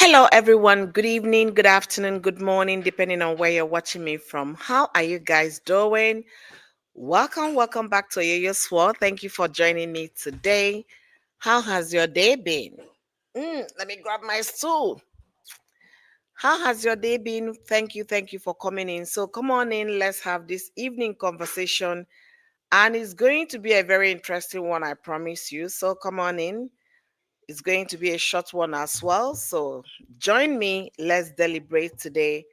Hello, everyone. Good evening, good afternoon, good morning, depending on where you're watching me from. How are you guys doing? Welcome back to Yo Sword. Thank you for joining me today. How has your day been? Let me grab my stool. How has your day been? Thank you for coming in. So come on in, let's have this evening conversation. And it's going to be a very interesting one, I promise you. So come on in. It's going to be a short one as well. So join me. Let's deliberate today.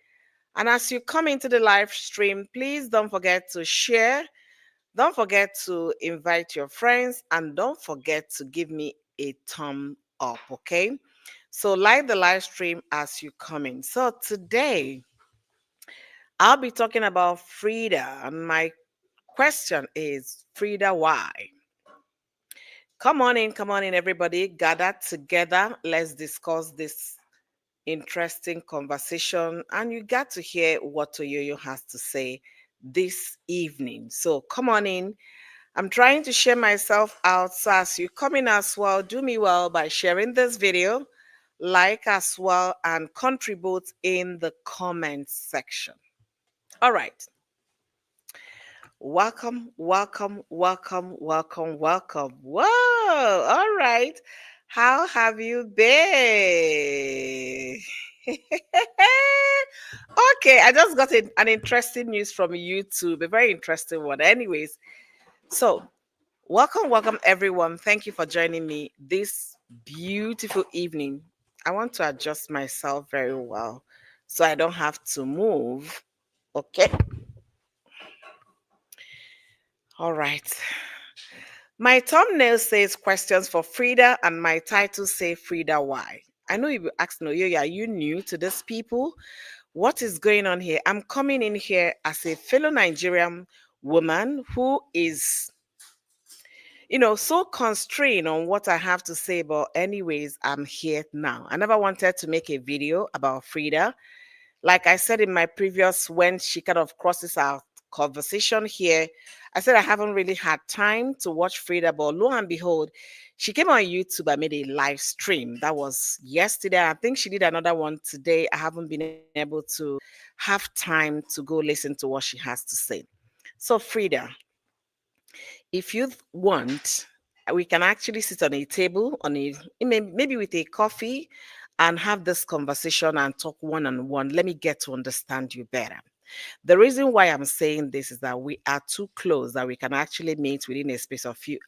And as you come into the live stream, please don't forget to share. Don't forget to invite your friends. And don't forget to give me a thumb up, okay? So like the live stream as you come in. So today, I'll be talking about Freda. And my question is, Freda, why? Come on in, everybody. Gather together. Let's discuss this interesting conversation. And you got to hear what Toyoyo has to say this evening. So come on in. I'm trying to share myself out. So as you come in as well, do me well by sharing this video, like as well, and contribute in the comments section. All right. Welcome. Whoa, all right. How have you been? Okay, I just got an interesting news from YouTube, a very interesting one. Anyways, so welcome everyone. Thank you for joining me this beautiful evening. I want to adjust myself very well so I don't have to move. Okay, all right. My thumbnail says questions for Frida, and my title say Frida why. I know you will ask, no, are you new to this people? What is going on here? I'm coming in here as a fellow Nigerian woman who is, so constrained on what I have to say. But anyways, I'm here now. I never wanted to make a video about Frida. Like I said in my previous, when she kind of crosses our conversation here, I said I haven't really had time to watch Frida, but lo and behold, she came on YouTube. I made a live stream. That was yesterday. I think she did another one today. I haven't been able to have time to go listen to what she has to say. So, Frida, if you want, we can actually sit on a table, maybe with a coffee, and have this conversation and talk one on one. Let me get to understand you better. The reason why I'm saying this is that we are too close that we can actually meet within a space of few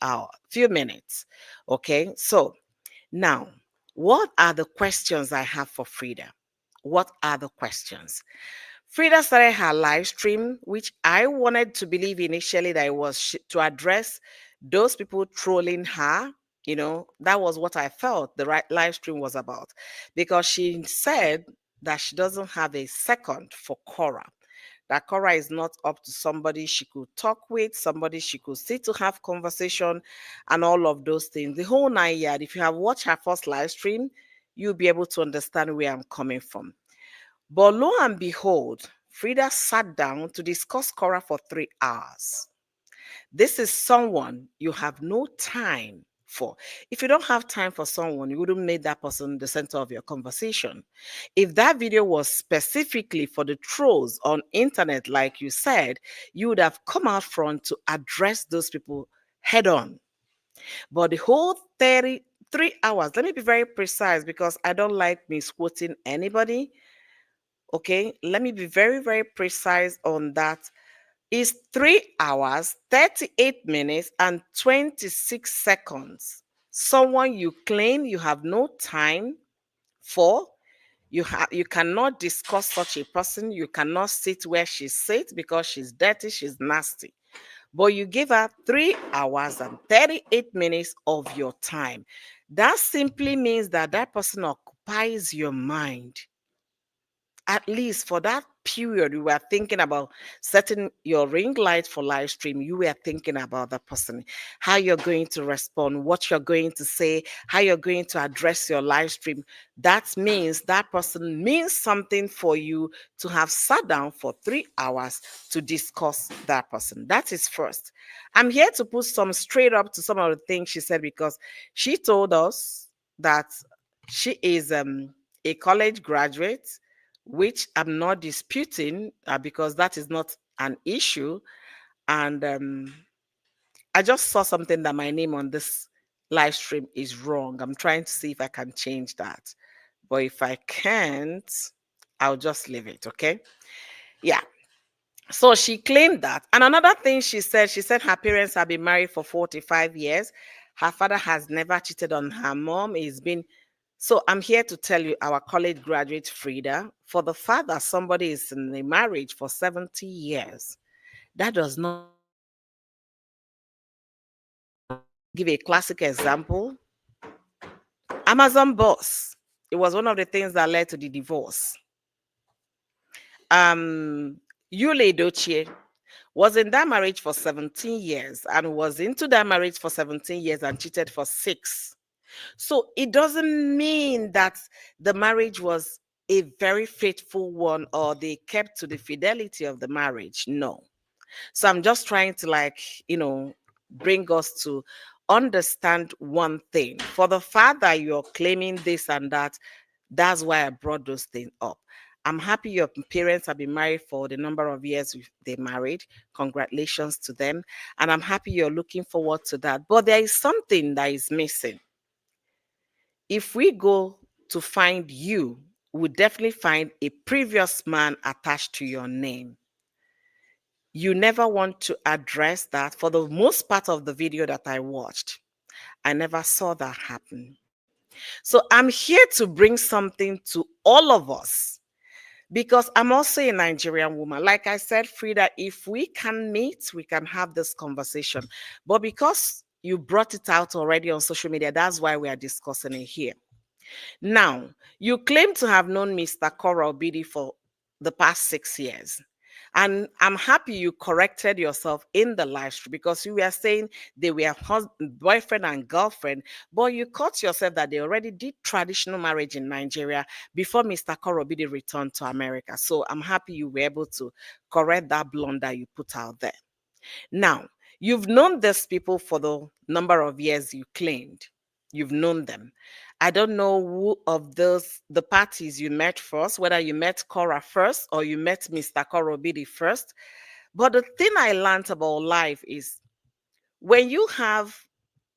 minutes. Okay, so now, what are the questions I have for Frida? What are the questions? Frida started her live stream, which I wanted to believe initially that it was to address those people trolling her. That was what I felt the right live stream was about. Because she said that she doesn't have a second for Korra. That Korra is not up to somebody she could talk with, somebody she could sit to have conversation, and all of those things. The whole 9 yards. If you have watched her first live stream, you'll be able to understand where I'm coming from. But lo and behold, Frida sat down to discuss Korra for 3 hours. This is someone you have no time for. If you don't have time for someone, you wouldn't make that person the center of your conversation. If that video was specifically for the trolls on internet, like you said, you would have come out front to address those people head on. But the whole 33 hours, let me be very precise because I don't like misquoting anybody. Okay, let me be very precise on that. Is 3 hours, 38 minutes, and 26 seconds. Someone you claim you have no time for. You cannot discuss such a person. You cannot sit where she sits because she's dirty, she's nasty. But you give her 3 hours and 38 minutes of your time. That simply means that that person occupies your mind. At least for that period, you were thinking about setting your ring light for live stream. You were thinking about the person, how you're going to respond, what you're going to say, how you're going to address your live stream. That means that person means something for you to have sat down for 3 hours to discuss that person. That is first. I'm here to put some straight up to some of the things she said because she told us that she is a college graduate, which I'm not disputing because that is not an issue. And I just saw something that my name on this live stream is wrong. I'm trying to see if I can change that. But if I can't, I'll just leave it, okay? Yeah. So she claimed that. And another thing she said her parents have been married for 45 years. Her father has never cheated on her mom. He's been. So I'm here to tell you, our college graduate Freda, for the fact that somebody is in a marriage for 70 years, that does not give a classic example. Amazon boss. It was one of the things that led to the divorce. Yule Dochie was in that marriage for 17 years and was into that marriage for 17 years and cheated for 6. So it doesn't mean that the marriage was a very faithful one or they kept to the fidelity of the marriage. No. So I'm just trying to, like, bring us to understand one thing. For the fact that you're claiming this and that, that's why I brought those things up. I'm happy your parents have been married for the number of years they married. Congratulations to them. And I'm happy you're looking forward to that. But there is something that is missing. If we go to find you, we'll definitely find a previous man attached to your name. You never want to address that. For the most part of the video that I watched, I never saw that happen. So I'm here to bring something to all of us because I'm also a Nigerian woman. Like I said, Freda, if we can meet, we can have this conversation. But because you brought it out already on social media, that's why we are discussing it here. Now, you claim to have known Mr. Korra Obidi for the past 6 years. And I'm happy you corrected yourself in the live stream because you were saying they were boyfriend and girlfriend, but you caught yourself that they already did traditional marriage in Nigeria before Mr. Korra Obidi returned to America. So I'm happy you were able to correct that blunder you put out there. Now, you've known these people for the number of years you claimed. You've known them. I don't know who of the parties you met first, whether you met Korra first or you met Mr. Korra Obidi first. But the thing I learned about life is when you have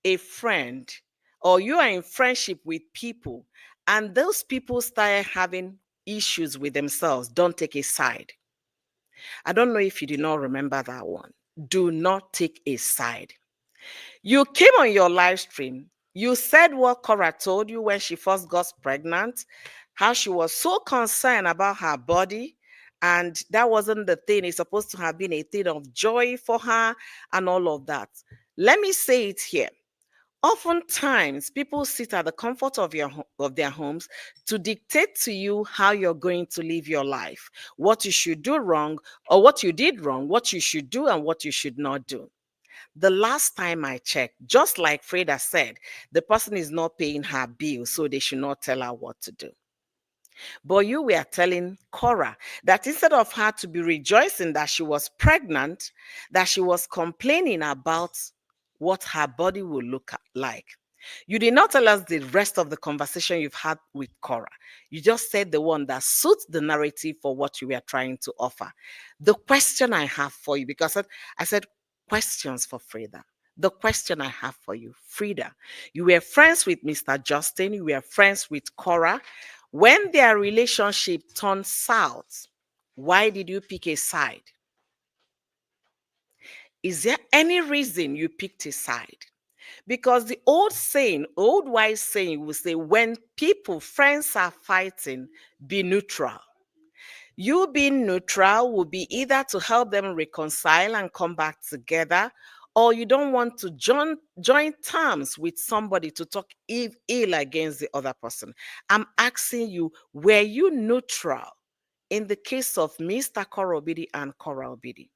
a friend or you are in friendship with people and those people start having issues with themselves, don't take a side. I don't know if you do not remember that one. Do not take a side. You came on your live stream. You said what Korra told you when she first got pregnant, how she was so concerned about her body. And that wasn't the thing. It's supposed to have been a thing of joy for her and all of that. Let me say it here. Oftentimes, people sit at the comfort of their homes to dictate to you how you're going to live your life, what you should do wrong or what you did wrong, what you should do and what you should not do. The last time I checked, just like Freda said, the person is not paying her bill, so they should not tell her what to do. But you were telling Korra that instead of her to be rejoicing that she was pregnant, that she was complaining about what her body will look like. You did not tell us the rest of the conversation you've had with Korra. You just said the one that suits the narrative for what you were trying to offer. The question I have for you, because I said questions for Freda. The question I have for you, Freda, you were friends with Mr. Justin, you were friends with Korra. When their relationship turned south, why did you pick a side? Is there any reason you picked a side? Because the old saying, old wise saying will say, when people, friends are fighting, be neutral. You being neutral will be either to help them reconcile and come back together, or you don't want to join terms with somebody to talk ill against the other person. I'm asking you, were you neutral in the case of Mr. Korra Obidi and Korra Obidi?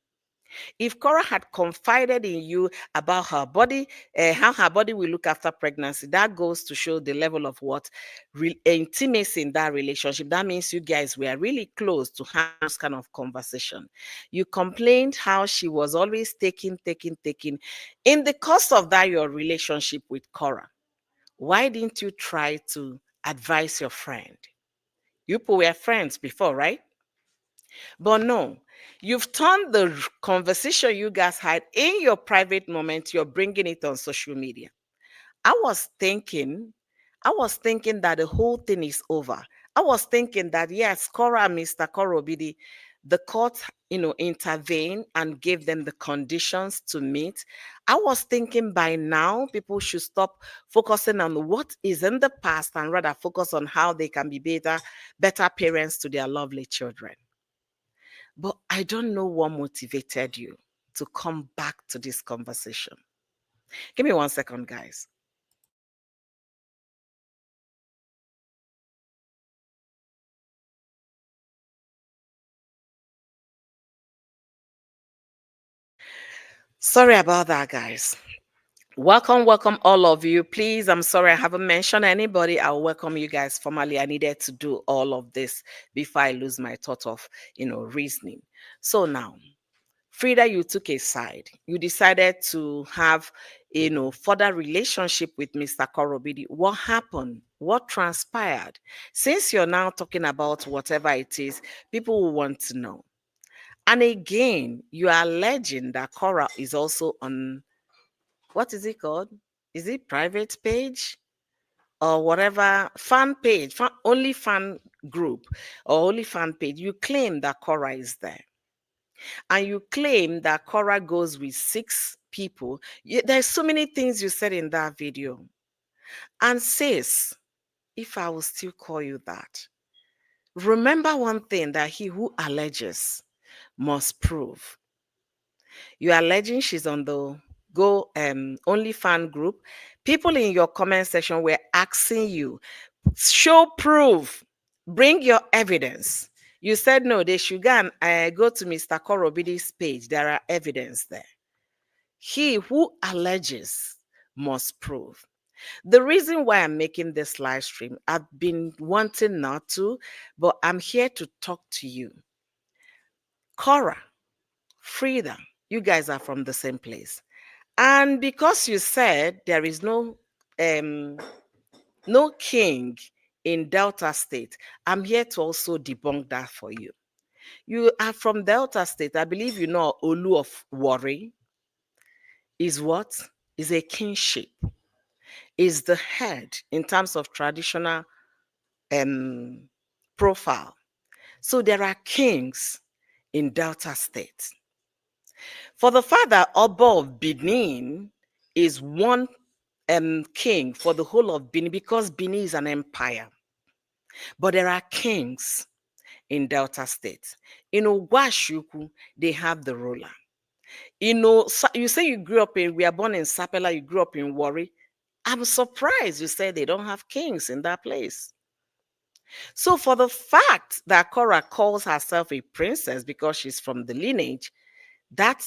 If Korra had confided in you about her body, how her body will look after pregnancy, that goes to show the level of what intimacy in that relationship. That means you guys were really close to have this kind of conversation. You complained how she was always taking. In the course of that, your relationship with Korra, why didn't you try to advise your friend? You people were friends before, right? But no, you've turned the conversation you guys had in your private moment, you're bringing it on social media. I was thinking, I was thinking that the whole thing is over. I was thinking that yes, Korra and Mr. Korobidi, the court, intervened and gave them the conditions to meet. I was thinking by now people should stop focusing on what is in the past and rather focus on how they can be better parents to their lovely children. But I don't know what motivated you to come back to this conversation. Give me 1 second, guys. Sorry about that, guys. Welcome, welcome, all of you. Please, I'm sorry I haven't mentioned anybody. I'll welcome you guys formally. I needed to do all of this before I lose my thought of, reasoning. So now, Frida, you took a side. You decided to have, further relationship with Mr. Korobidi. What happened? What transpired? Since you're now talking about whatever it is, people will want to know. And again, you are alleging that Korra is also on, what is it called? Is it private page or whatever fan page, only fan group or only fan page? You claim that Korra is there, and you claim that Korra goes with 6 people. There's so many things you said in that video. And sis, if I will still call you that, remember one thing, that he who alleges must prove. You're alleging she's on the Go Only Fan group. People in your comment section were asking you, show proof, bring your evidence. You said no, they should go and go to Mr. Korobidi's page. There are evidence there. He who alleges must prove. The reason why I'm making this live stream, I've been wanting not to, but I'm here to talk to you. Korra, Frida, you guys are from the same place. And because you said there is um no king in Delta State, I'm here to also debunk that for you. You are from Delta State. I believe you know Olu of Warri is what? Is a kingship, is the head in terms of traditional um profile. So there are kings in Delta State. For the father, Oba of Benin is one king for the whole of Benin because Benin is an empire. But there are kings in Delta State. In Ogwashuku, they have the ruler. You say we are born in Sapela, you grew up in Warri. I'm surprised you say they don't have kings in that place. So for the fact that Korra calls herself a princess because she's from the lineage, that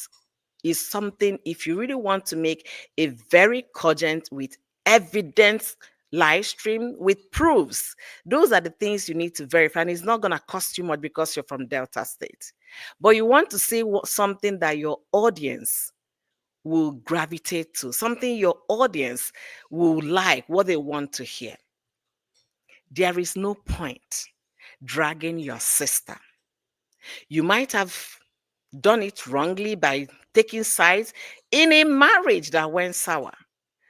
is something, if you really want to make a very cogent with evidence live stream with proofs, those are the things you need to verify. And it's not going to cost you much because you're from Delta State. But you want to say something that your audience will gravitate to, something your audience will like, what they want to hear. There is no point dragging your sister. You might have done it wrongly by taking sides in a marriage that went sour.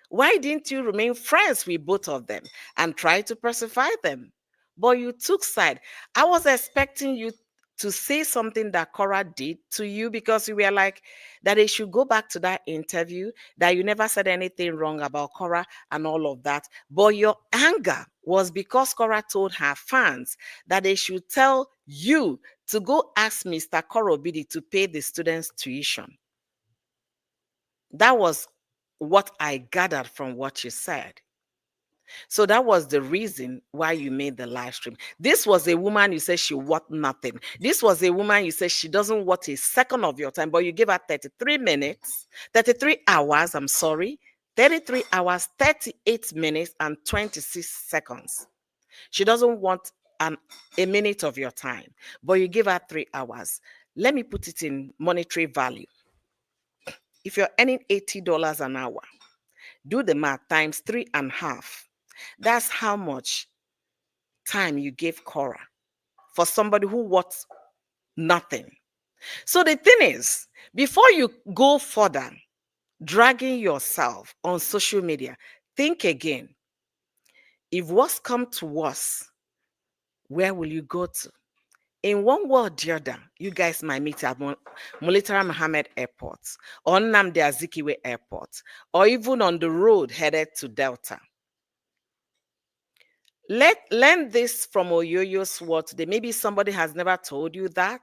Why didn't you remain friends with both of them and try to pacify them? But you took side. I was expecting you to say something that Korra did to you because you were like that they should go back to that interview, that you never said anything wrong about Korra and all of that. But your anger was because Korra told her fans that they should tell you to go ask Mr. Korobidi to pay the students' tuition. That was what I gathered from what you said. So that was the reason why you made the live stream. This was a woman you said she worth nothing. This was a woman you said she doesn't worth a second of your time, but you give her 33 minutes, 33 hours, I'm sorry, 33 hours, 38 minutes, and 26 seconds. She doesn't want a minute of your time, but you give her 3 hours. Let me put it in monetary value. If you're earning $80 an hour, do the math times 3.5. That's how much time you gave Korra. for somebody who wants nothing. So the thing is, before you go further, dragging yourself on social media, think again. If worse come to worse, where will you go to? In one way or the other, you guys might meet at Mulitara Mohammed Airport or Nnamdi Azikiwe Airport or even on the road headed to Delta. Learn this from Oyoyo's word today. Maybe somebody has never told you that.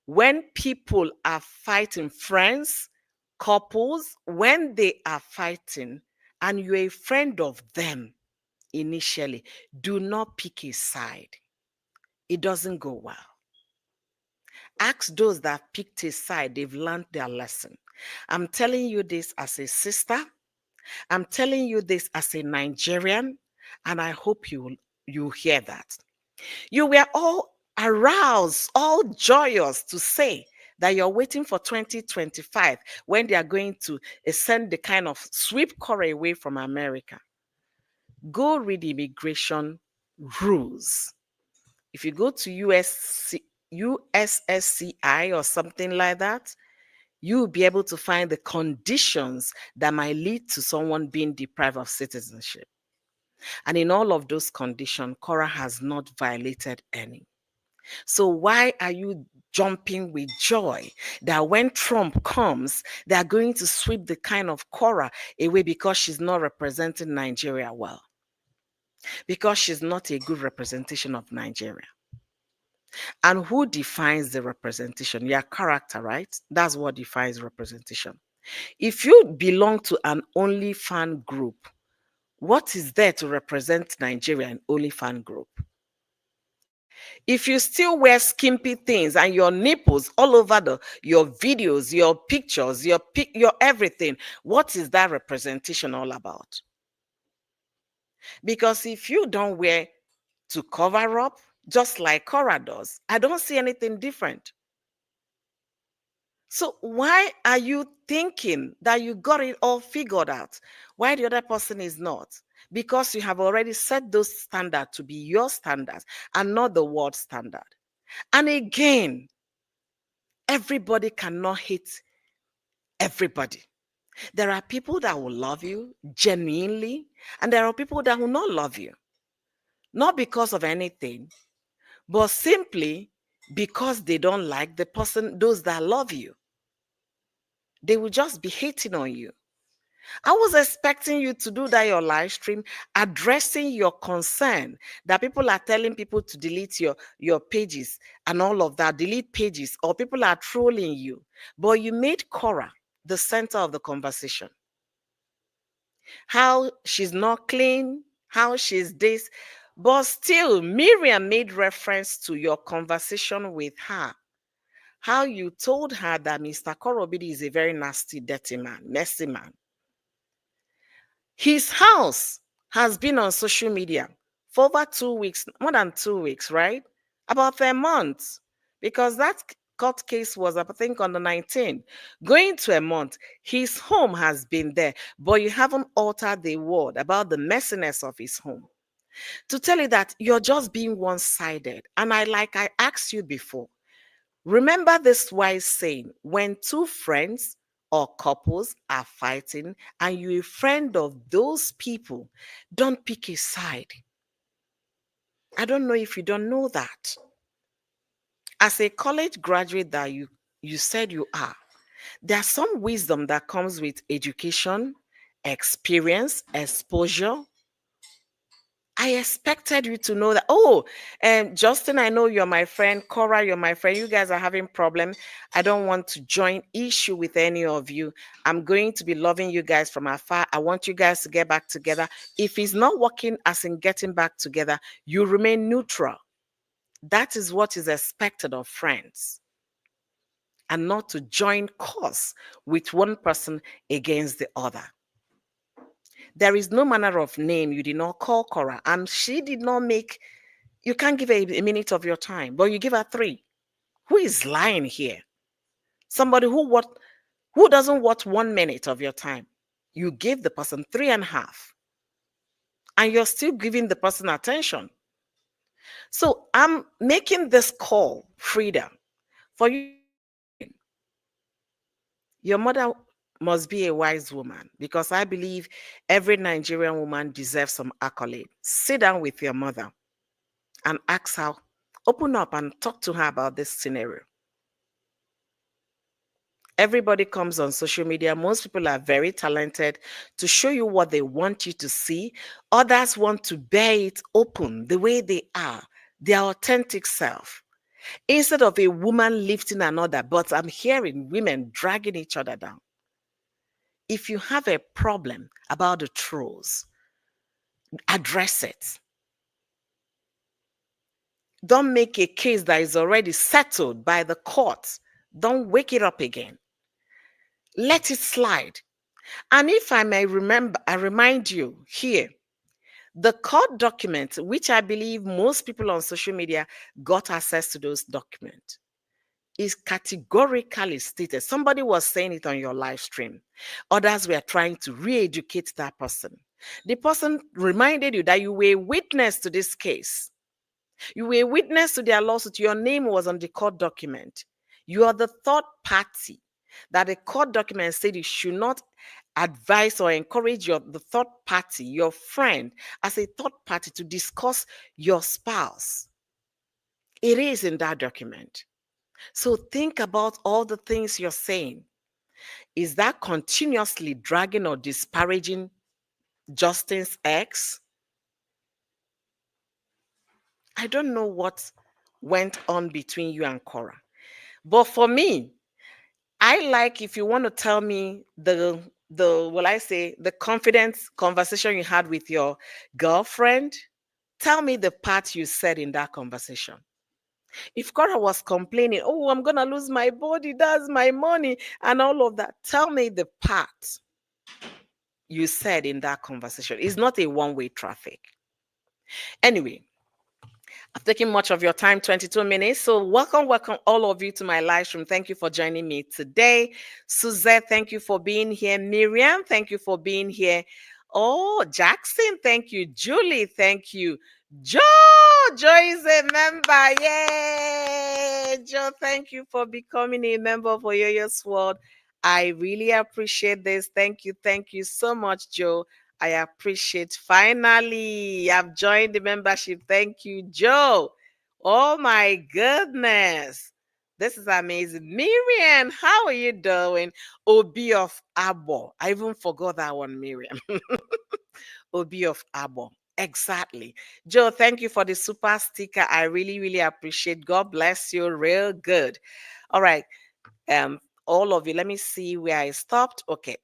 When people are fighting, friends, couples, when they are fighting and you're a friend of them initially, do not pick a side. It doesn't go well. Ask those that picked a side, they've learned their lesson. I'm telling you this as a sister. I'm telling you this as a Nigerian, and I hope you hear that. You were all aroused, all joyous to say that you're waiting for 2025 when they are going to send the kind of sweep Korra away from America. Go read immigration rules. If you go to USSCI or something like that, you'll be able to find the conditions that might lead to someone being deprived of citizenship. And in all of those conditions, Korra has not violated any. So why are you jumping with joy that when Trump comes, they are going to sweep the kind of Korra away because she's not representing Nigeria well? Because she's not a good representation of Nigeria. And who defines the representation? Your character, right? That's what defines representation. If you belong to an OnlyFan group, what is there to represent Nigeria in OnlyFan group? If you still wear skimpy things and your nipples all over your videos, your pictures, your everything, what is that representation all about? Because if you don't wear to cover up, just like Korra does, I don't see anything different. So why are you thinking that you got it all figured out? Why the other person is not? Because you have already set those standards to be your standards and not the world standard. And again, everybody cannot hate everybody. There are people that will love you genuinely, and there are people that will not love you. Not because of anything, but simply because they don't like the person, those that love you. They will just be hating on you. I was expecting you to do that your live stream, addressing your concern that people are telling people to delete your pages and all of that, delete pages, or people are trolling you. But you made Korra the center of the conversation. How she's not clean, how she's this. But still, Miriam made reference to your conversation with her. How you told her that Mr. Korobidi is a very nasty, dirty man, messy man. His house has been on social media for over 2 weeks, more than 2 weeks, right? About a month. Because that court case was, I think, on the 19th. Going to a month, his home has been there, but you haven't altered the word about the messiness of his home. To tell you that you're just being one-sided. And I asked you before, remember this wise saying, when two friends or couples are fighting and you're a friend of those people, don't pick a side. I don't know if you don't know that. As a college graduate that you said you are, there's some wisdom that comes with education, experience, exposure. I expected you to know that. Oh, Justin, I know you're my friend. Korra, you're my friend. You guys are having problem. I don't want to join issue with any of you. I'm going to be loving you guys from afar. I want you guys to get back together. If it's not working as in getting back together, you remain neutral. That is what is expected of friends. And not to join cause with one person against the other. There is no manner of name you did not call Korra, and she did not make. You can't give her a minute of your time, but you give her 3. Who is lying here? Somebody who doesn't want 1 minute of your time. You give the person 3.5, and you're still giving the person attention. So I'm making this call, Frida, for you to listen. Your mother must be a wise woman because I believe every Nigerian woman deserves some accolade. Sit down with your mother and ask her, open up and talk to her about this scenario. Everybody comes on social media. Most people are very talented to show you what they want you to see. Others want to bear it open the way they are, their authentic self. Instead of a woman lifting another, but I'm hearing women dragging each other down. If you have a problem about the trolls, address it. Don't make a case that is already settled by the court. Don't wake it up again. Let it slide. And if I may remember, I remind you here, the court document, which I believe most people on social media got access to those documents, is categorically stated. Somebody was saying it on your live stream. Others were trying to re-educate that person. The person reminded you that you were a witness to this case. You were a witness to their lawsuit. Your name was on the court document. You are the third party that the court document said you should not advise or encourage the third party, your friend, as a third party to discuss your spouse. It is in that document. So think about all the things you're saying. Is that continuously dragging or disparaging Justin's ex? I don't know what went on between you and Korra. But for me, I like if you want to tell me the will I say the confidence conversation you had with your girlfriend, tell me the part you said in that conversation. If Cora was complaining, oh, I'm gonna lose my body, that's my money, and all of that, tell me the part you said in that conversation. It's not a one-way traffic. Anyway, I've taken much of your time, 22 minutes. So welcome all of you to my live stream. Thank you for joining me today. Suzette, thank you for being here. Miriam, thank you for being here. Oh, Jackson, thank you. Julie, thank you. Joe, Joe is a member. Yay! Joe, thank you for becoming a member for Yo-Yo's World. I really appreciate this. Thank you. Thank you so much, Joe. I appreciate. Finally, I've joined the membership. Thank you, Joe. Oh my goodness. This is amazing. Miriam, how are you doing? Obi of Abo. I even forgot that one, Miriam. Obi of Abo. Exactly. Joe, thank you for the super sticker. I really, really appreciate. God bless you. Real good. All right. Um, all of you. Let me see where I stopped. Okay.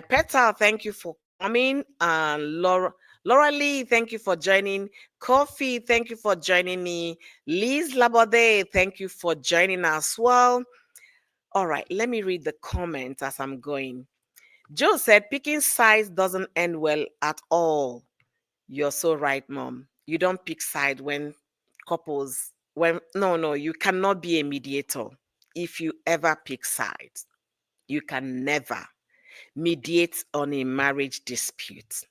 Petal, thank you for coming. Laura Lee, thank you for joining. Coffee, thank you for joining me. Liz Labode, thank you for joining as well. All right, let me read the comments as I'm going. Joe said, picking sides doesn't end well at all. You're so right, Mom. You don't pick side when couples, no, you cannot be a mediator if you ever pick sides. You can never mediate on a marriage dispute.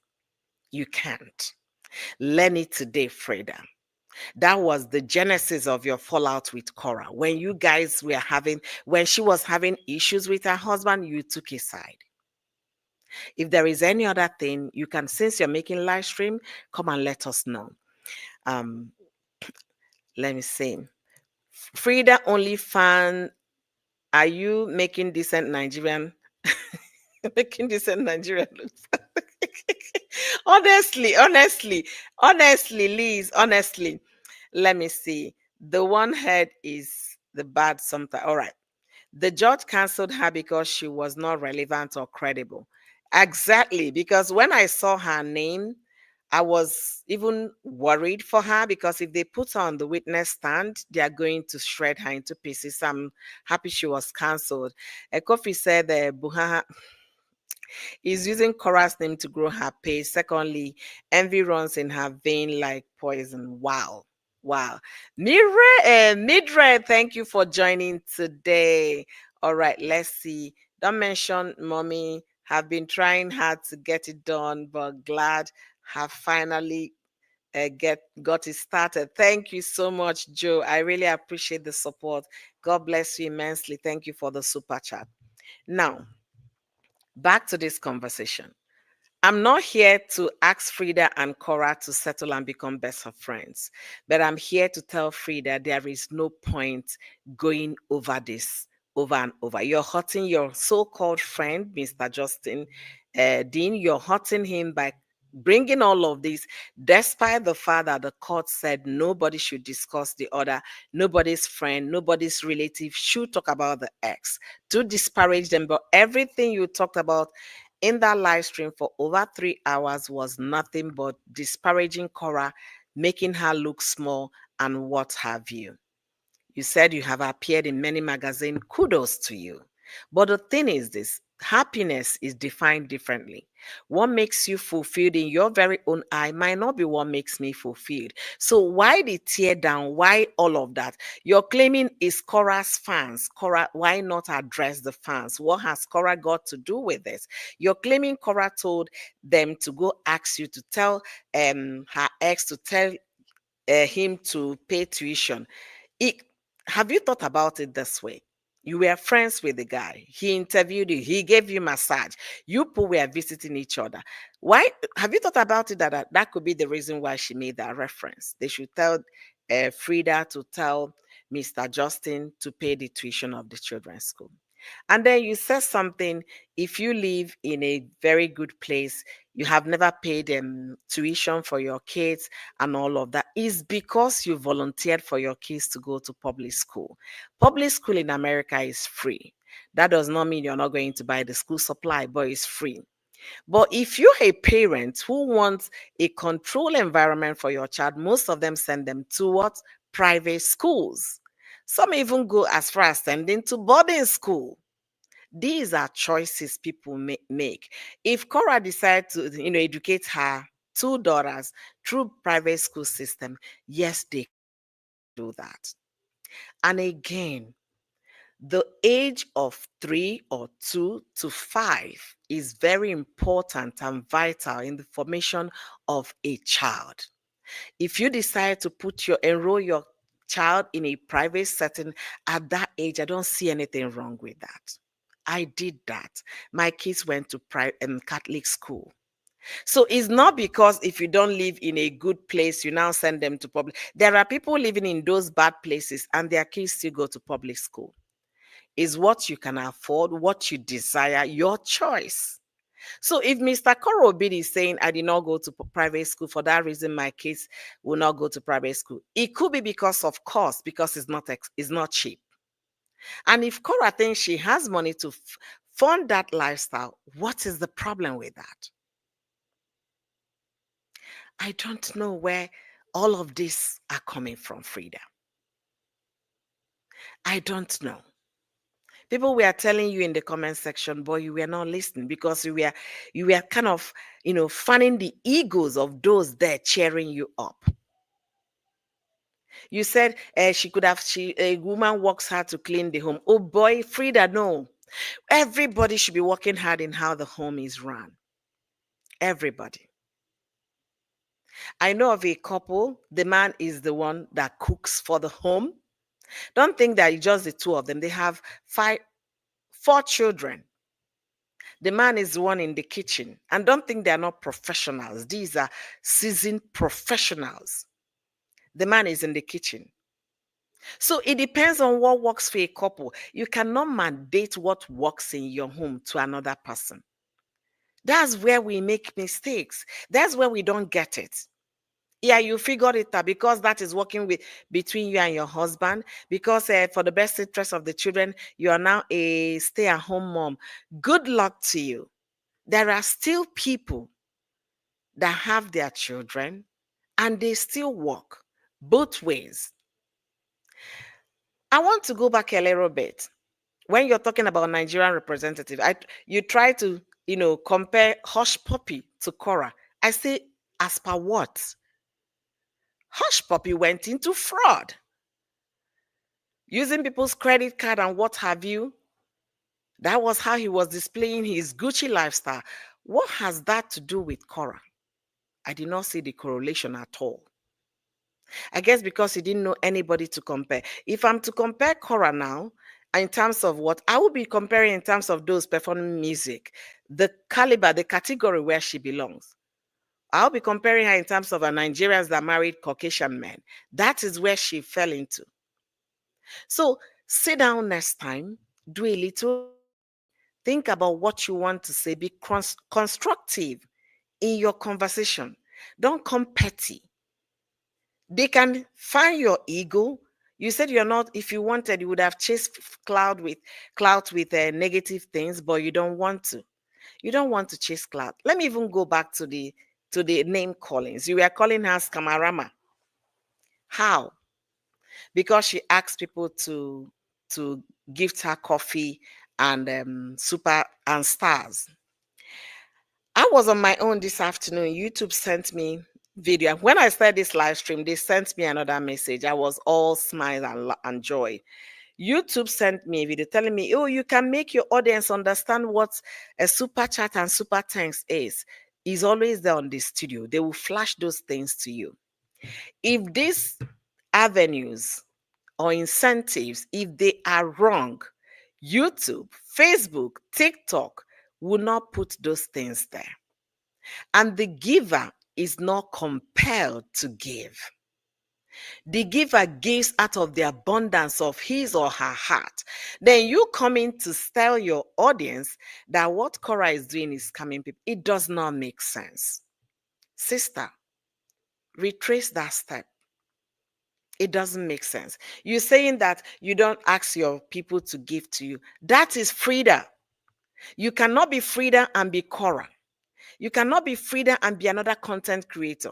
You can't. Learn it today, Freda. That was the genesis of your fallout with Korra. When she was having issues with her husband, you took his side. If there is any other thing, you can, since you're making live stream, come and let us know. Um, let me see. Frida only fan, are you making decent Nigerian? Making decent Nigerian looks. honestly, Liz, honestly, let me see. The one head is the bad sometimes. All right. The judge canceled her because she was not relevant or credible. Exactly. Because when I saw her name, I was even worried for her because if they put her on the witness stand, they are going to shred her into pieces. I'm happy she was cancelled. Kofi said Buhari is using Korra's name to grow her pace. Secondly, envy runs in her vein like poison. Wow. Wow. Midre, thank you for joining today. All right, let's see. Don't mention mommy. Have been trying hard to get it done, but glad have finally got it started. Thank you so much, Joe. I really appreciate the support. God bless you immensely. Thank you for the super chat. Now, back to this conversation. I'm not here to ask Frida and Korra to settle and become best of friends, but I'm here to tell Frida there is no point going over this over and over. You're hurting your so called friend, Mr. Justin Dean. You're hurting him by bringing all of this, despite the fact that the court said nobody should discuss the other, nobody's friend, nobody's relative should talk about the ex to disparage them. But everything you talked about in that live stream for over 3 hours was nothing but disparaging Korra, making her look small, and what have you. You said you have appeared in many magazines. Kudos to you. But the thing is this, happiness is defined differently. What makes you fulfilled in your very own eye might not be what makes me fulfilled. So why the tear down? Why all of that? You're claiming is Korra's fans. Korra, why not address the fans? What has Korra got to do with this? You're claiming Korra told them to go ask you to tell her ex to tell him to pay tuition. It, have you thought about it this way? You were friends with the guy. He interviewed you. He gave you massage. You two were visiting each other. Why have you thought about it that could be the reason why she made that reference? They should tell Frida to tell Mr. Justin to pay the tuition of the children's school. And then you said something, if you live in a very good place, you have never paid tuition for your kids and all of that, is because you volunteered for your kids to go to public school. Public school in America is free. That does not mean you're not going to buy the school supply, but it's free. But if you're a parent who wants a controlled environment for your child, most of them send them to what? Private schools. Some even go as far as sending to boarding school. These are choices people make. If Korra decided to, educate her two daughters through private school system, yes, they do that. And again, the age of 3 or 2 to 5 is very important and vital in the formation of a child. If you decide to enroll your child in a private setting at that age, I don't see anything wrong with that. I did that. My kids went to Catholic school. So it's not because if you don't live in a good place, you now send them to public. There are people living in those bad places and their kids still go to public school. It's what you can afford, what you desire, your choice. So if Mr. Korobid is saying, I did not go to private school, for that reason, my kids will not go to private school, it could be because of cost, because it's not cheap. And if Korra thinks she has money to fund that lifestyle, what is the problem with that? I don't know where all of this are coming from, Frida. I don't know. People were telling you in the comment section, but you were not listening because you were kind of, fanning the egos of those there cheering you up. You said a woman works hard to clean the home. Oh boy, Frida, no. Everybody should be working hard in how the home is run. Everybody. I know of a couple, the man is the one that cooks for the home. Don't think that it's just the two of them. They have 4 children. The man is the one in the kitchen. And don't think they're not professionals. These are seasoned professionals. The man is in the kitchen. So it depends on what works for a couple. You cannot mandate what works in your home to another person. That's where we make mistakes. That's where we don't get it. Yeah, you figured it out because that is working between you and your husband. Because for the best interest of the children, you are now a stay-at-home mom. Good luck to you. There are still people that have their children and they still work both ways. I want to go back a little bit. When you're talking about Nigerian representative, you try to, compare Hush Puppy to Korra. I say, as per what? Hush Puppy went into fraud, using people's credit card and what have you. That was how he was displaying his Gucci lifestyle. What has that to do with Korra? I did not see the correlation at all. I guess because he didn't know anybody to compare. If I'm to compare Korra now, in terms of what I will be comparing in terms of those performing music, the caliber, the category where she belongs. I'll be comparing her in terms of a Nigerians that married Caucasian men. That is where she fell into. So sit down next time, do a little research, think about what you want to say, be constructive in your conversation. Don't come petty. They can find your ego. You said you're not, if you wanted, you would have chased clout with negative things, but you don't want to. You don't want to chase clout. Let me even go back to the name callings. You were calling her Skamarama. How? Because she asked people to gift her coffee and super and stars. I was on my own this afternoon. YouTube sent me video. When I started this live stream, they sent me another message. I was all smile and joy. YouTube sent me a video telling me, oh, you can make your audience understand what a super chat and super thanks is. Is always there on the studio. They will flash those things to you. If these avenues or incentives, if they are wrong, YouTube, Facebook, TikTok will not put those things there. And the giver is not compelled to give. The giver gives out of the abundance of his or her heart. Then you come in to tell your audience that what Korra is doing is scamming people. It does not make sense. Sister, retrace that step. It doesn't make sense. You're saying that you don't ask your people to give to you. That is Freda. You cannot be Freda and be Korra. You cannot be Freda and be another content creator.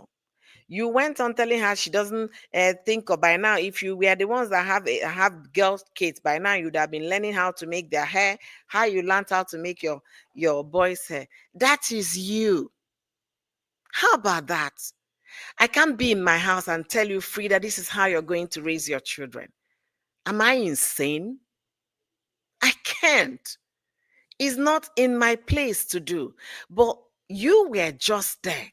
You went on telling her she doesn't think of by now. If you were the ones that have girls' kids, by now you'd have been learning how to make their hair, how you learned how to make your boys' hair. That is you. How about that? I can't be in my house and tell you, Frida, this is how you're going to raise your children. Am I insane? I can't. It's not in my place to do. But you were just there,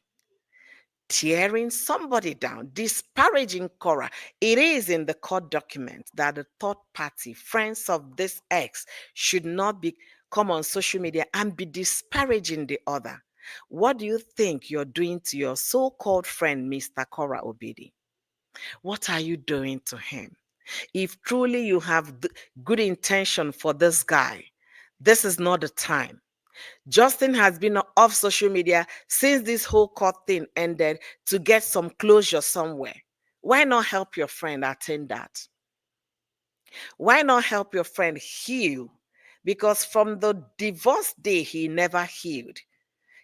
tearing somebody down, disparaging Korra. It is in the court document that the third party, friends of this ex, should not be come on social media and be disparaging the other. What do you think you're doing to your so-called friend, Mr. Korra Obidi? What are you doing to him? If truly you have good intention for this guy, this is not the time. Justin has been off social media since this whole court thing ended to get some closure somewhere. Why not help your friend attain that? Why not help your friend heal? Because from the divorce day, he never healed.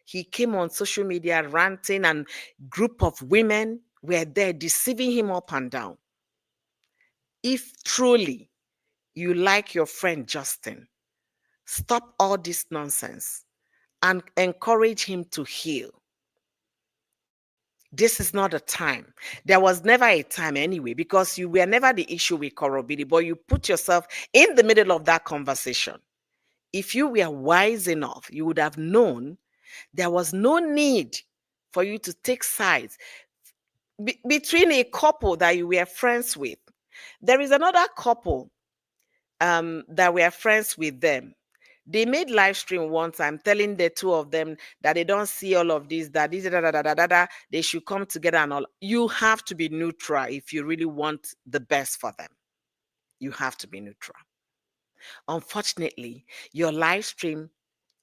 He came on social media ranting, and group of women were there deceiving him up and down. If truly you like your friend Justin, stop all this nonsense and encourage him to heal. This is not a time. There was never a time anyway, because you were never the issue with Korobidi, but you put yourself in the middle of that conversation. If you were wise enough, you would have known there was no need for you to take sides between a couple that you were friends with. There is another couple that were friends with them. They made live stream one time telling the two of them that they don't see all of this, that this, da, da, da, da, da, da, they should come together and all. You have to be neutral if you really want the best for them. You have to be neutral. Unfortunately, your live stream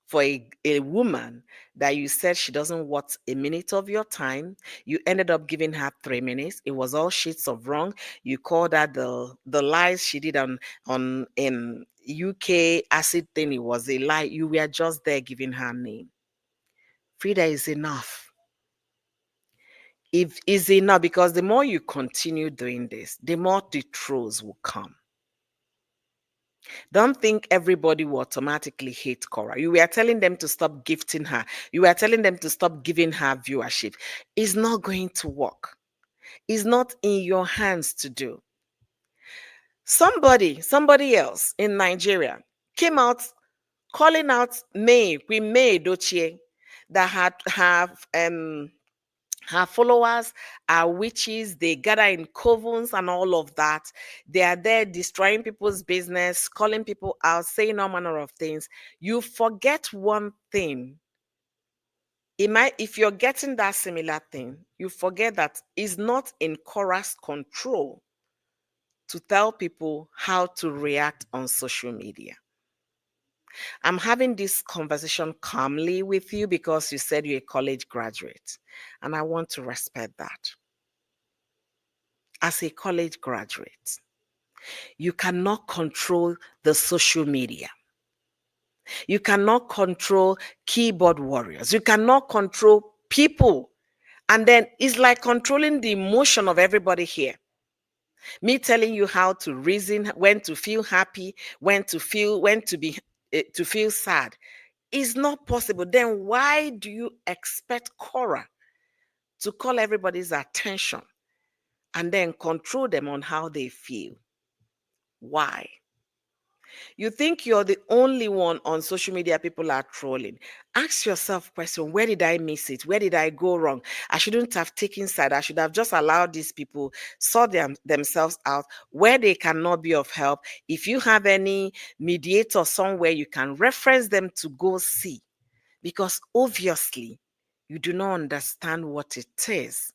for a woman that you said she doesn't want a minute of your time, you ended up giving her 3 minutes. It was all shades of wrong. You called her the lies she did on in UK acid thing. It was a lie. You were just there giving her name. Frida, is enough. If is enough, because the more you continue doing this, the more the trolls will come. Don't think everybody will automatically hate Korra. You were telling them to stop gifting her. You were telling them to stop giving her viewership. It's not going to work. It's not in your hands to do. Somebody else in Nigeria came out calling out Queen May Dochie, that Her followers are witches. They gather in covens and all of that. They are there destroying people's business, calling people out, saying all manner of things. You forget one thing. If you're getting that similar thing, you forget that it's not in Korra's control to tell people how to react on social media. I'm having this conversation calmly with you because you said you're a college graduate, and I want to respect that. As a college graduate, you cannot control the social media. You cannot control keyboard warriors. You cannot control people. And then it's like controlling the emotion of everybody here. Me telling you how to reason, when to feel happy, when to feel sad is not possible. Then why do you expect Korra to call everybody's attention and then control them on how they feel? Why? You think you're the only one on social media people are trolling. Ask yourself question, where did I miss it? Where did I go wrong? I shouldn't have taken side. I should have just allowed these people sort themselves out where they cannot be of help. If you have any mediator somewhere, you can reference them to go see. Because obviously, you do not understand what it is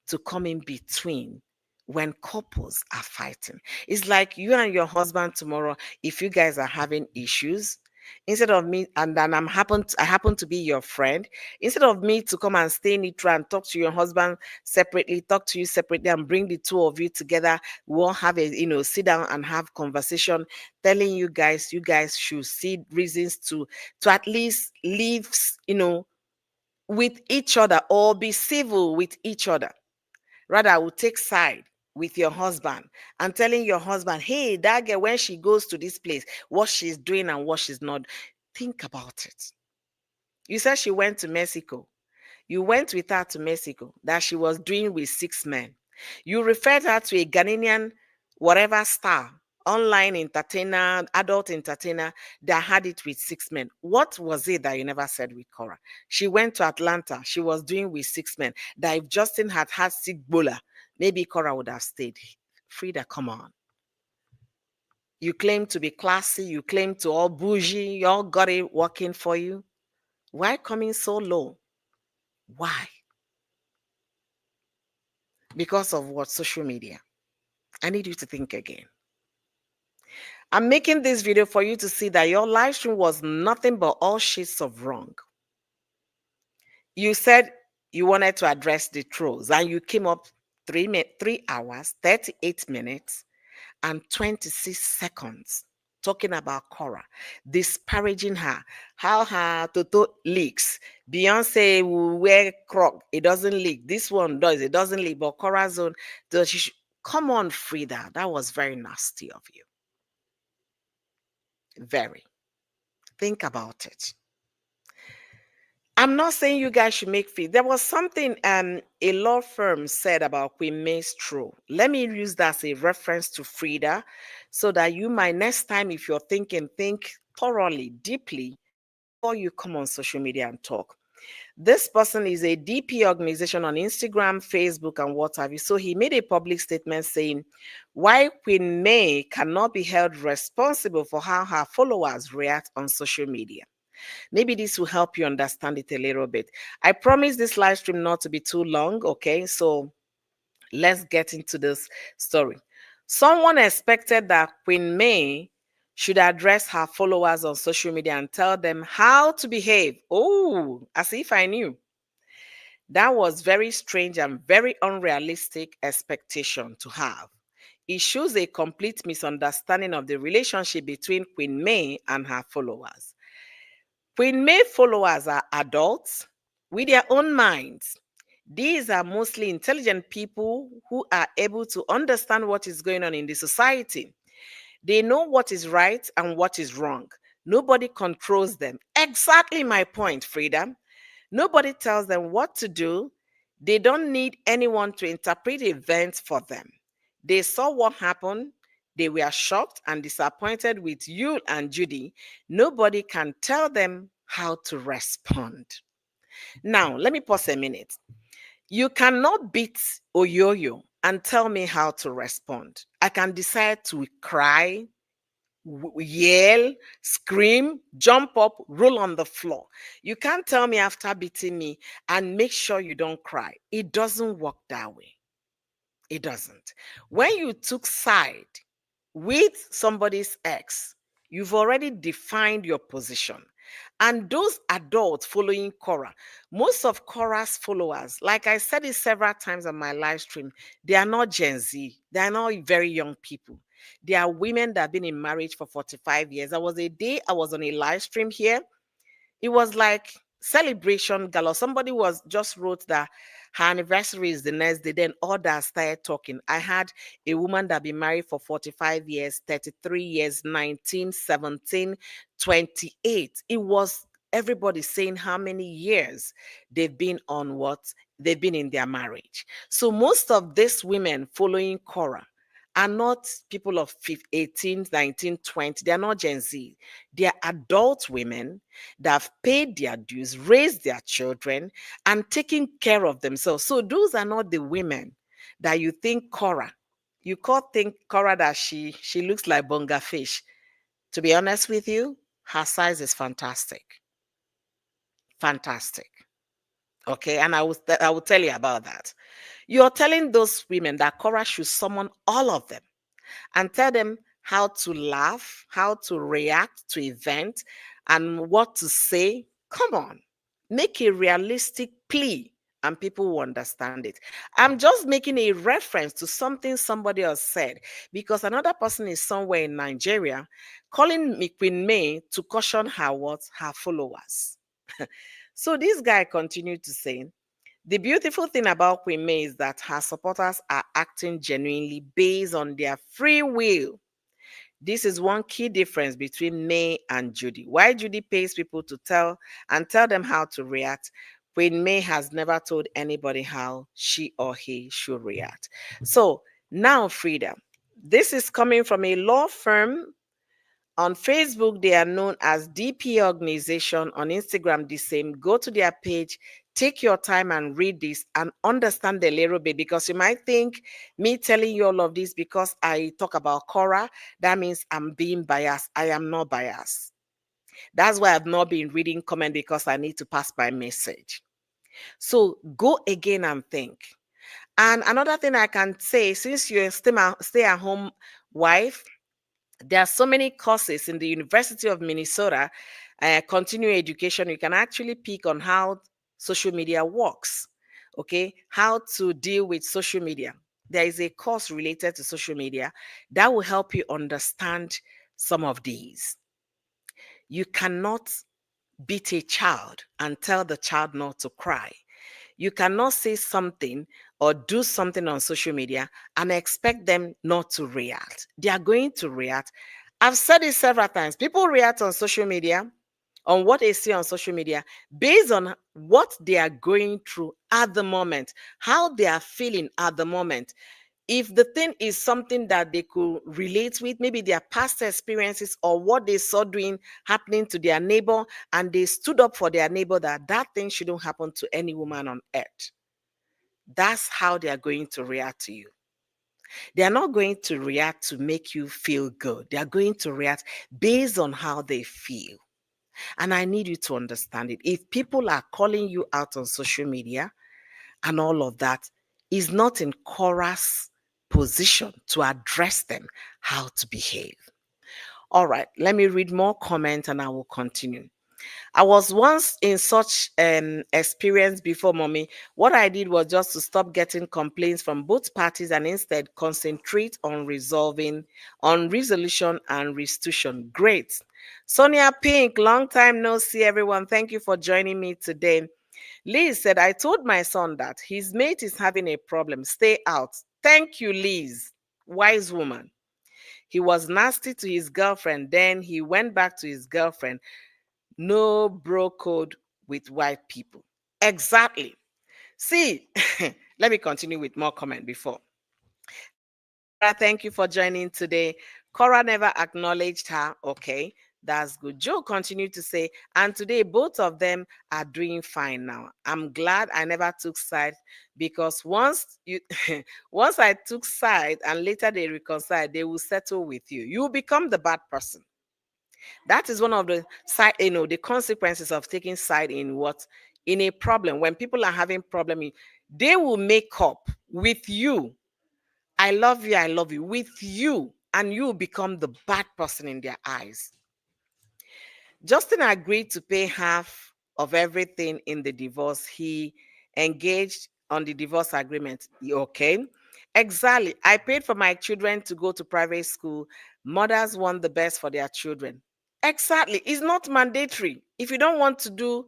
to come in between when couples are fighting. It's like you and your husband tomorrow, if you guys are having issues, instead of me, and then I happen to be your friend, instead of me to come and stay neutral and talk to your husband separately, talk to you separately and bring the two of you together, we'll have sit down and have conversation, telling you guys should see reasons to at least live, with each other or be civil with each other. Rather, I will take side with your husband and telling your husband, hey, that girl, when she goes to this place, what she's doing and what she's not. Think about it. You said she went to Mexico. You went with her to Mexico that she was doing with 6 men. You referred her to a Ghanaian, whatever star, online entertainer, adult entertainer that had it with 6 men. What was it that you never said with Korra? She went to Atlanta. She was doing with 6 men. That if Justin had had sick Bola, maybe Korra would have stayed. Freda, come on. You claim to be classy. You claim to all bougie. You all got it working for you. Why coming so low? Why? Because of what? Social media. I need you to think again. I'm making this video for you to see that your live stream was nothing but all shades of wrong. You said you wanted to address the trolls and you came up 3 hours, 38 minutes, and 26 seconds talking about Korra, disparaging her, how her Toto leaks. Beyonce will wear croc, it doesn't leak. This one does, it doesn't leak. But Korra's own, come on, Freda, that was very nasty of you. Very. Think about it. I'm not saying you guys should make fees. There was something a law firm said about Queen May's troll. Let me use that as a reference to Freda so that you might next time, if you're thinking, think thoroughly, deeply before you come on social media and talk. This person is a DP organization on Instagram, Facebook, and what have you. So he made a public statement saying why Queen May cannot be held responsible for how her followers react on social media. Maybe this will help you understand it a little bit. I promise this live stream not to be too long, okay? So let's get into this story. Someone expected that Queen May should address her followers on social media and tell them how to behave. Oh, as if I knew. That was very strange and very unrealistic expectation to have. It shows a complete misunderstanding of the relationship between Queen May and her followers. Queen May followers are adults with their own minds. These are mostly intelligent people who are able to understand what is going on in the society. They know what is right and what is wrong. Nobody controls them. Exactly my point, Freda. Nobody tells them what to do. They don't need anyone to interpret events for them. They saw what happened. They were shocked and disappointed with you and Judy. Nobody can tell them how to respond. Now, let me pause a minute. You cannot beat Oyoyo and tell me how to respond. I can decide to cry, yell, scream, jump up, roll on the floor. You can't tell me after beating me and make sure you don't cry. It doesn't work that way. It doesn't. When you took side with somebody's ex, you've already defined your position. And those adults following Korra, most of Korra's followers, like I said it several times on my live stream, they are not Gen Z. They are not very young people. They are women that have been in marriage for 45 years. There was a day I was on a live stream here. It was like celebration gala. Somebody was just wrote that her anniversary is the next day. Then others started talking. I had a woman that been married for 45 years, 33 years, 19, 17, 28. It was everybody saying how many years they've been on what they've been in their marriage. So most of these women following Korra are not people of 18, 19, 20. They are not Gen Z. They are adult women that have paid their dues, raised their children, and taken care of themselves. So those are not the women that you think Korra. You can't think Korra that she looks like bonga fish. To be honest with you, her size is fantastic. Fantastic. Okay, and I will tell you about that. You're telling those women that Korra should summon all of them and tell them how to laugh, how to react to events, and what to say. Come on, make a realistic plea and people will understand it. I'm just making a reference to something somebody else said because another person is somewhere in Nigeria calling me Queen May to caution her what? Her followers. So this guy continued to say, the beautiful thing about Queen May is that her supporters are acting genuinely based on their free will. This is one key difference between May and Judy. Why Judy pays people to tell them how to react, Queen May has never told anybody how she or he should react. So now, Freda, this is coming from a law firm. On Facebook, they are known as DP Organization. On Instagram, the same. Go to their page, take your time and read this and understand a little bit because you might think me telling you all of this because I talk about Korra, that means I'm being biased. I am not biased. That's why I've not been reading comment because I need to pass my message. So go again and think. And another thing I can say, since you're stay at home wife, there are so many courses in the University of Minnesota, continuing education. You can actually pick on how social media works, okay? How to deal with social media. There is a course related to social media that will help you understand some of these. You cannot beat a child and tell the child not to cry. You cannot say something or do something on social media and expect them not to react. They are going to react. I've said it several times. People react on social media, on what they see on social media, based on what they are going through at the moment, how they are feeling at the moment. If the thing is something that they could relate with, maybe their past experiences or what they saw doing happening to their neighbor, and they stood up for their neighbor, that thing shouldn't happen to any woman on earth. That's how they are going to react to you. They are not going to react to make you feel good. They are going to react based on how they feel. And I need you to understand it. If people are calling you out on social media and all of that, is not in Korra's position to address them how to behave. All right, let me read more comments and I will continue. I was once in such experience before, mommy. What I did was just to stop getting complaints from both parties and instead concentrate on resolution and restitution. Great. Sonia Pink, long time no see, everyone. Thank you for joining me today. Liz said, I told my son that his mate is having a problem. Stay out. Thank you, Liz. Wise woman. He was nasty to his girlfriend. Then he went back to his girlfriend. No bro code with white people. Exactly. See, let me continue with more comment before. Hi, Korra. Thank you for joining today. Korra never acknowledged her. Okay. That's good. Joe continued to say, and today both of them are doing fine now. I'm glad I never took side because once you once I took side and later they reconcile, they will settle with you. You will become the bad person. That is one of the side, the consequences of taking side in what in a problem. When people are having problem, they will make up with you. I love you with you, and you become the bad person in their eyes. Justin agreed to pay half of everything in the divorce. He engaged on the divorce agreement. Okay. Exactly. I paid for my children to go to private school. Mothers want the best for their children. Exactly. It's not mandatory. If you don't want to do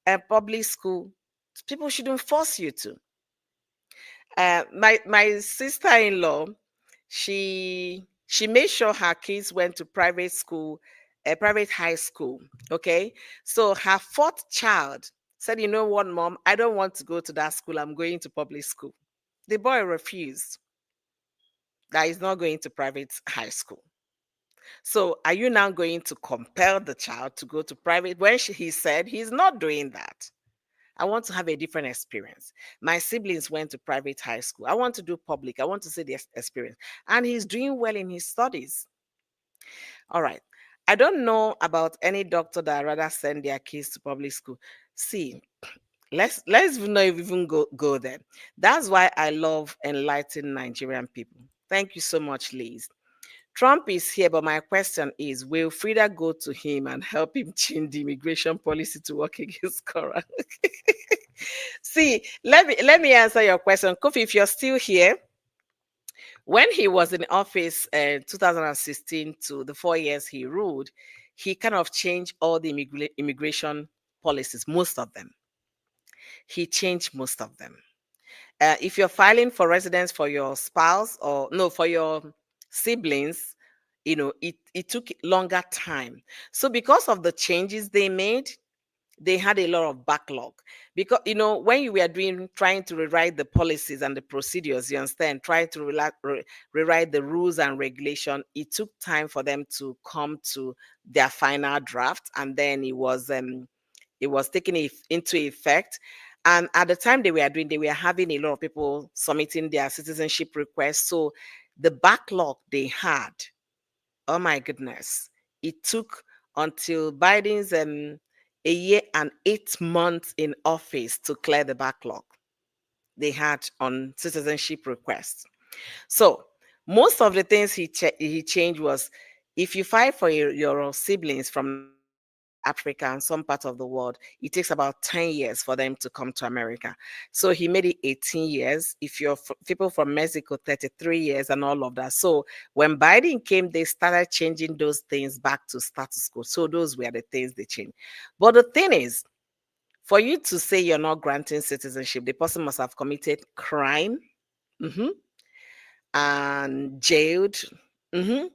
a public school, people shouldn't force you to. My sister-in-law, she made sure her kids went to private school, a private high school. Okay, so her fourth child said, "You know what, mom? I don't want to go to that school. I'm going to public school." The boy refused. That he's not going to private high school. So, are you now going to compel the child to go to private when he said he's not doing that? I want to have a different experience. My siblings went to private high school. I want to do public. I want to see the experience. And he's doing well in his studies. All right. I don't know about any doctor that rather send their kids to public school. See, let's not even go there. That's why I love enlightened Nigerian people. Thank you so much, Liz. Trump is here, but my question is, will Frida go to him and help him change the immigration policy to work against Korra? See, let me answer your question. Kofi, if you're still here, when he was in office 2016 to the 4 years he ruled, he kind of changed all the immigration policies, most of them. He changed most of them. If you're filing for residence for your spouse or no, for your siblings, it took longer time. So because of the changes they made, they had a lot of backlog because when you were trying to rewrite the policies and the procedures, you understand, trying to rewrite the rules and regulation, it took time for them to come to their final draft, and then it was taken into effect. And at the time they were having a lot of people submitting their citizenship requests. So the backlog they had, oh my goodness, it took until Biden's a year and 8 months in office to clear the backlog they had on citizenship requests. So most of the things he changed was, if you file for your siblings from Nigeria, Africa, and some part of the world, it takes about 10 years for them to come to America. So he made it 18 years. If you're people from Mexico, 33 years, and all of that. So when Biden came, they started changing those things back to status quo. So those were the things they changed. But the thing is, for you to say you're not granting citizenship, the person must have committed crime. Mhm, and jailed, mhm,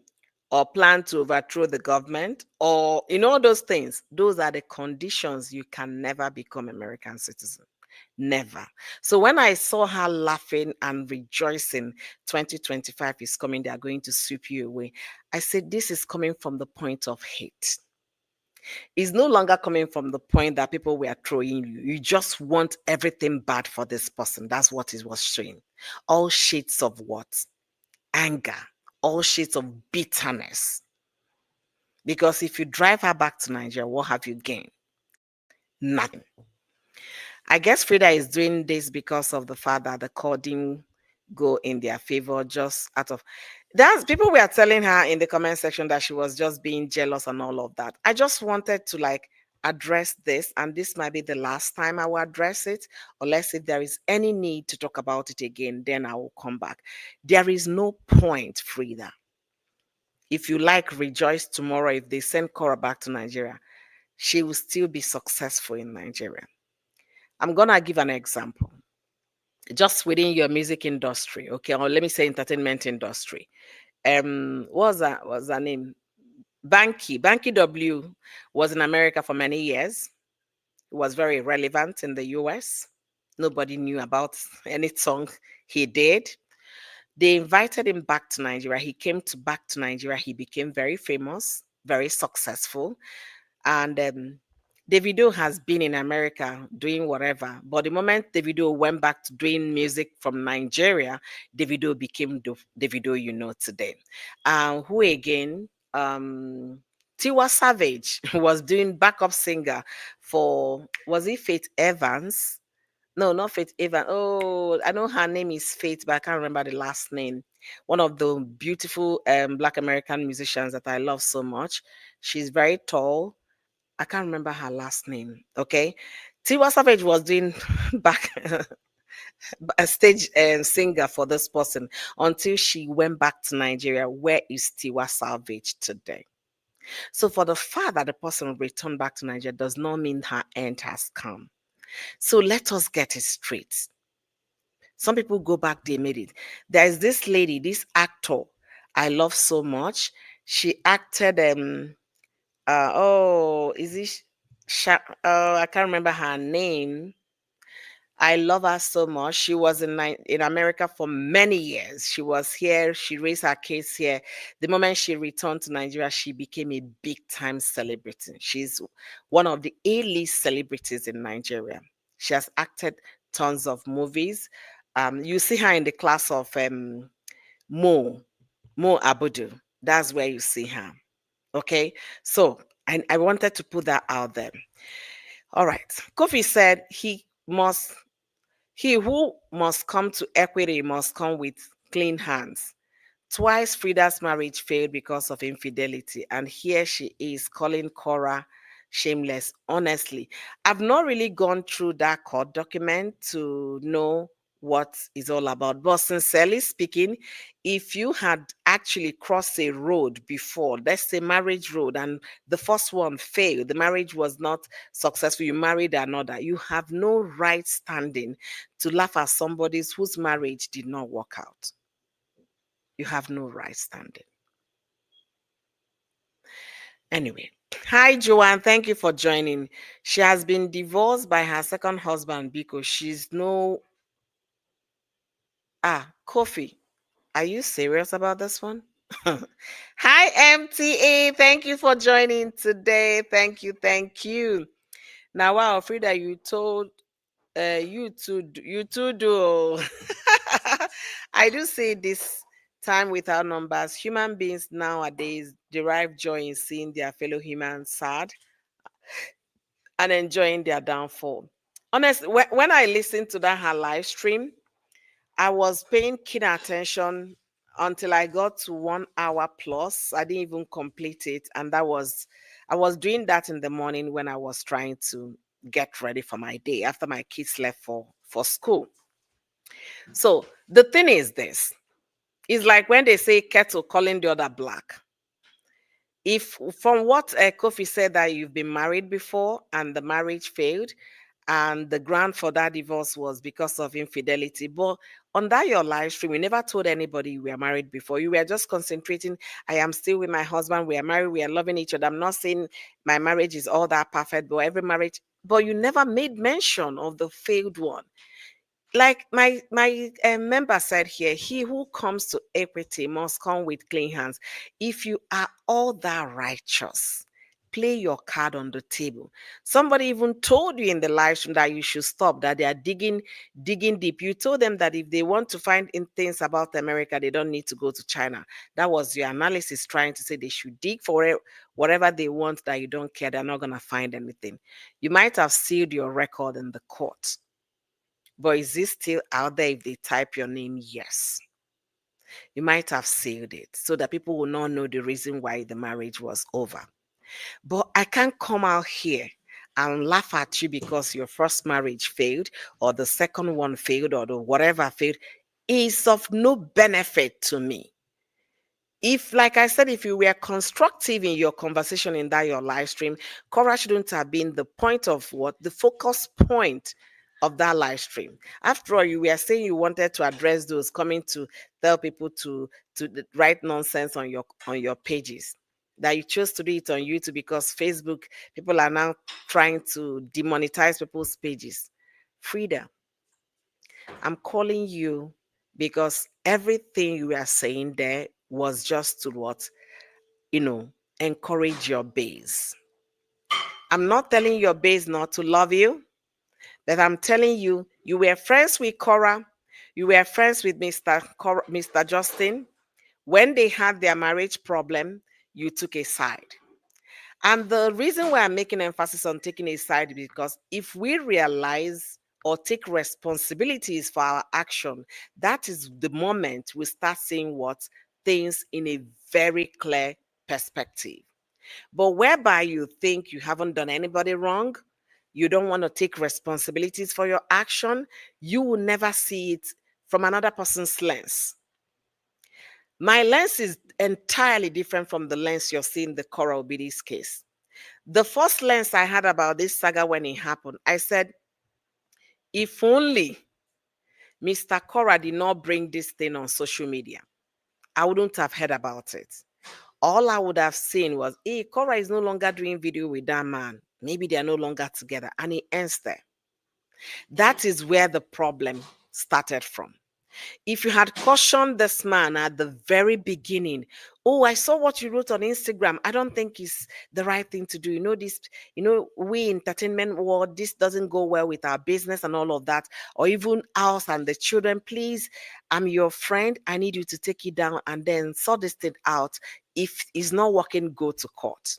or plan to overthrow the government, or all those things. Those are the conditions you can never become American citizen. Never. So when I saw her laughing and rejoicing, 2025 is coming, they are going to sweep you away, I said, this is coming from the point of hate. It's no longer coming from the point that people were throwing you. You just want everything bad for this person. That's what it was showing. All shades of what? Anger, all shades of bitterness. Because if you drive her back to Nigeria, what have you gained? Nothing. I guess Frida is doing this because of the fact that the court didn't go in their favor, just out of that's people were telling her in the comment section that she was just being jealous and all of that. I just wanted to address this, and this might be the last time I will address it, unless if there is any need to talk about it again, then I will come back. There is no point, Frida. If you rejoice tomorrow if they send Korra back to Nigeria, she will still be successful in Nigeria. I'm gonna give an example. Just within your music industry, okay, or let me say entertainment industry. What's her name? Banky W was in America for many years. It was very relevant in the US. Nobody knew about any song he did. They invited him back to Nigeria. He came back to Nigeria. He became very famous. very successful. And Davido has been in America doing whatever. But the moment Davido went back to doing music from Nigeria, Davido became the Davido you know today. Who again? Tiwa Savage was doing backup singer for, was it Faith Evans? No, not Faith Evans. Oh, I know her name is Faith, but I can't remember the last name. One of the beautiful Black American musicians that I love so much. She's very tall. I can't remember her last name. Okay. Tiwa Savage was doing back a stage singer for this person until she went back to Nigeria. Where is Tiwa Savage today? So for the fact that the person returned back to Nigeria does not mean her end has come. So let us get it straight. Some people go back, they made it. There's this lady, this actor I love so much. She acted oh, is it I can't remember her name. I love her so much. She was in America for many years. She was here. She raised her kids here. The moment she returned to Nigeria, she became a big time celebrity. She's one of the A-list celebrities in Nigeria. She has acted tons of movies. You see her in the class of Mo Mo Abudu. That's where you see her. Okay, so I wanted to put that out there. All right. Kofi said he who must come to equity must come with clean hands. Twice Frida's marriage failed because of infidelity, and here she is calling Korra shameless. Honestly, I've not really gone through that court document to know what it's all about. But sincerely speaking, if you had actually crossed a road before, let's say marriage road, and the first one failed, the marriage was not successful, you married another, you have no right standing to laugh at somebody whose marriage did not work out. You have no right standing. Anyway, hi Joanne, thank you for joining. She has been divorced by her second husband because she's no Kofi. Are you serious about this one? Hi MTA, thank you for joining today. Thank you. Now wow, Frida, you told you too do. I do say this time without numbers. Human beings nowadays derive joy in seeing their fellow humans sad and enjoying their downfall. Honestly, when I listened to that her live stream, I was paying keen attention until I got to 1 hour plus. I didn't even complete it, and I was doing that in the morning when I was trying to get ready for my day after my kids left for school. So the thing is this: it's like when they say kettle calling the other black. If from what Kofi said that you've been married before and the marriage failed, and the ground for that divorce was because of infidelity. But on that your live stream, you never told anybody you were married before. You were just concentrating. I am still with my husband. We are married. We are loving each other. I'm not saying my marriage is all that perfect, but every marriage. But you never made mention of the failed one. Like my member said here, he who comes to equity must come with clean hands. If you are all that righteous, play your card on the table. Somebody even told you in the live stream that you should stop, that they are digging deep. You told them that if they want to find in things about America, they don't need to go to China. That was your analysis, trying to say they should dig for it, whatever they want, that you don't care, they're not going to find anything. You might have sealed your record in the court, but is this still out there if they type your name? Yes. You might have sealed it so that people will not know the reason why the marriage was over. But I can't come out here and laugh at you because your first marriage failed or the second one failed or the whatever failed. Is of no benefit to me. If, like I said, if you were constructive in your conversation in that your live stream, Korra shouldn't have been the point of what the focus point of that live stream. After all, you were saying you wanted to address those coming to tell people to write nonsense on your pages. That you chose to do it on YouTube because Facebook people are now trying to demonetize people's pages. Frida, I'm calling you because everything you are saying there was just to what, you know, encourage your base. I'm not telling your base not to love you, but I'm telling you, you were friends with Korra, you were friends with Mr. Justin. When they had their marriage problem, you took a side. And the reason why I'm making emphasis on taking a side is because if we realize or take responsibilities for our action, that is the moment we start seeing what things in a very clear perspective. But whereby you think you haven't done anybody wrong, you don't want to take responsibilities for your action, you will never see it from another person's lens. My lens is entirely different from the lens you're seeing the Coral Biddy's case. The first lens I had about this saga when it happened, I said, if only Mr. Korra did not bring this thing on social media, I wouldn't have heard about it. All I would have seen was, hey, Korra is no longer doing video with that man. Maybe they are no longer together. And it ends there. That is where the problem started from. If you had cautioned this man at the very beginning, oh, I saw what you wrote on Instagram. I don't think it's the right thing to do. We entertainment world, this doesn't go well with our business and all of that. Or even us and the children, please, I'm your friend. I need you to take it down and then sort this thing out. If it's not working, go to court.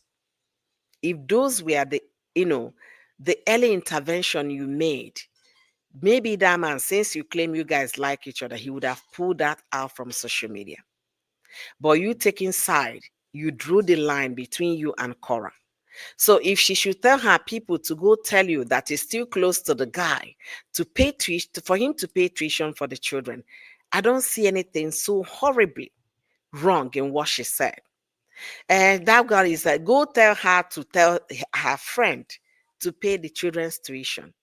If those were the early intervention you made, maybe that man, since you claim you guys like each other, he would have pulled that out from social media. But you taking side, you drew the line between you and Korra. So if she should tell her people to go tell you that he's still close to the guy to pay for him to pay tuition for the children, I don't see anything so horribly wrong in what she said. And that girl is like, go tell her to tell her friend to pay the children's tuition.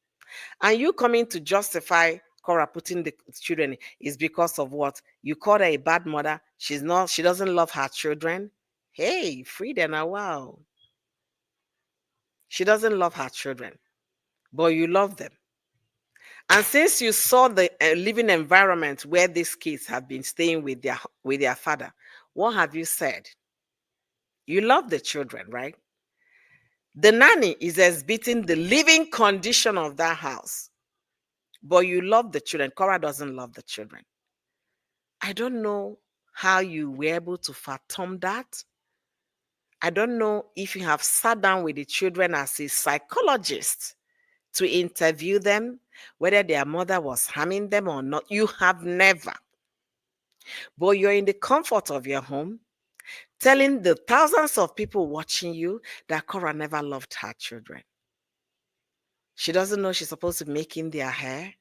And you coming to justify Korra putting the children is because of what? You called her a bad mother. She doesn't love her children. Hey, Freda, now wow. She doesn't love her children, but you love them. And since you saw the living environment where these kids have been staying with their father, what have you said? You love the children, right? The nanny is exhibiting the living condition of that house, but you love the children. Korra doesn't love the children. I don't know how you were able to fathom that. I don't know if you have sat down with the children as a psychologist to interview them, whether their mother was harming them or not. You have never. But you're in the comfort of your home, telling the thousands of people watching you that Korra never loved her children. She doesn't know she's supposed to be making their hair.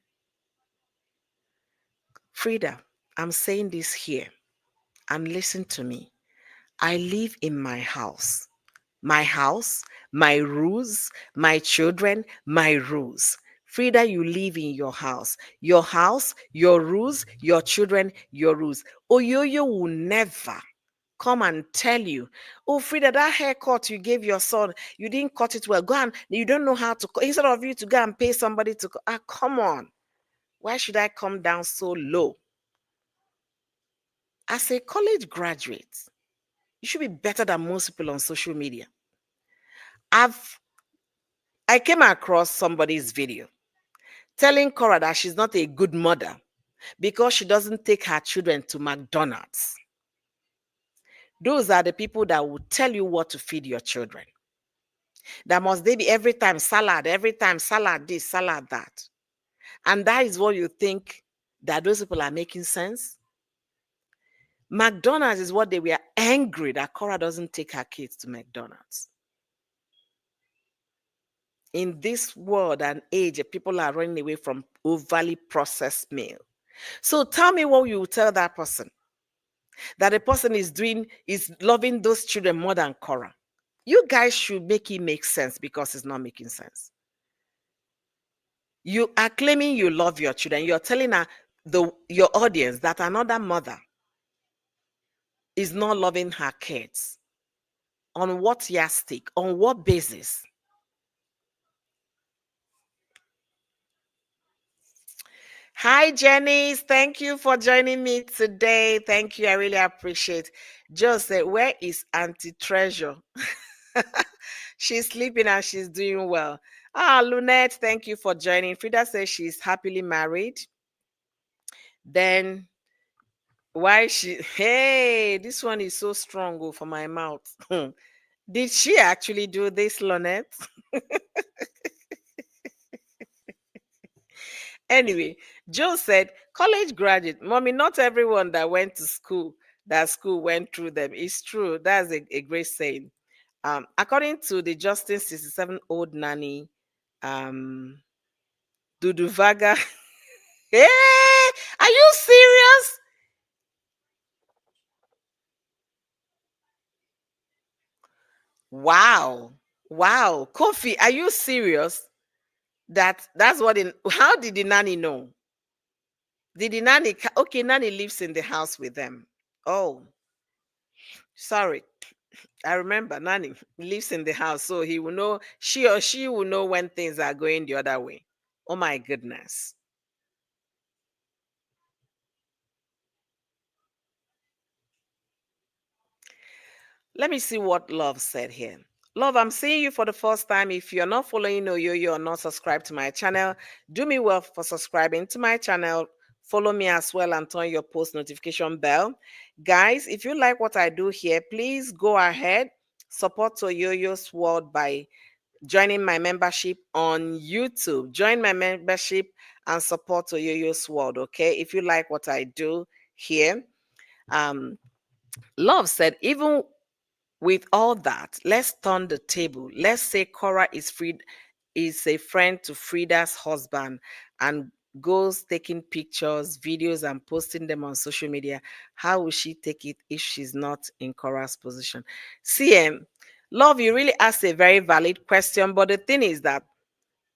Freda, I'm saying this here, and listen to me. I live in my house. My rules, my children, my rules. Frida, you live in your house, your rules, your children, your rules. Oyoyo will never come and tell you, oh, Frida, that haircut you gave your son, you didn't cut it well. Go and you don't know how to cut. Instead of you to go and pay somebody to cut, come on. Why should I come down so low? As a college graduate, you should be better than most people on social media. I came across somebody's video telling Korra that she's not a good mother because she doesn't take her children to McDonald's. Those are the people that will tell you what to feed your children. That must they be every time salad this, salad that. And that is what you think that those people are making sense? McDonald's is what they were angry that Korra doesn't take her kids to McDonald's. In this world and age, people are running away from overly processed meal. So tell me what you will tell that person. That the person is loving those children more than Korra. You guys should make it make sense because it's not making sense. You are claiming you love your children. You're telling your audience that another mother is not loving her kids. On what yardstick? On what basis? Hi, Janice. Thank you for joining me today. Thank you. I really appreciate. Just said, where is Auntie Treasure? She's sleeping and she's doing well. Ah, Lunette, thank you for joining. Frida says she's happily married. Then why she? Hey, this one is so strong for my mouth. Did she actually do this, Lunette? Anyway, Joe said, college graduate, mommy, not everyone that went to school, that school went through them. It's true. That's a great saying. According to the Justin 67 old nanny, um, Duduvaga, hey, are you serious? Wow. Wow. Kofi, are you serious? That's what how did the nanny know? Did the nanny okay, nanny lives in the house with them. Oh, sorry. I remember Nanny lives in the house, so he will know, she or she will know when things are going the other way. Oh my goodness. Let me see what Love said here. Love, I'm seeing you for the first time. If you're not following Oyoyo or not subscribed to my channel, do me well for subscribing to my channel. Follow me as well and turn your post notification bell. Guys, if you like what I do here, please go ahead, support Oyoyo's World by joining my membership on YouTube. Join my membership and support Oyoyo's World, okay? If you like what I do here. Um, Love said, even with all that, let's turn the table. Let's say Korra is a friend to Frida's husband and goes taking pictures, videos, and posting them on social media. How will she take it if she's not in Korra's position? CM, Love, you really asked a very valid question, but the thing is that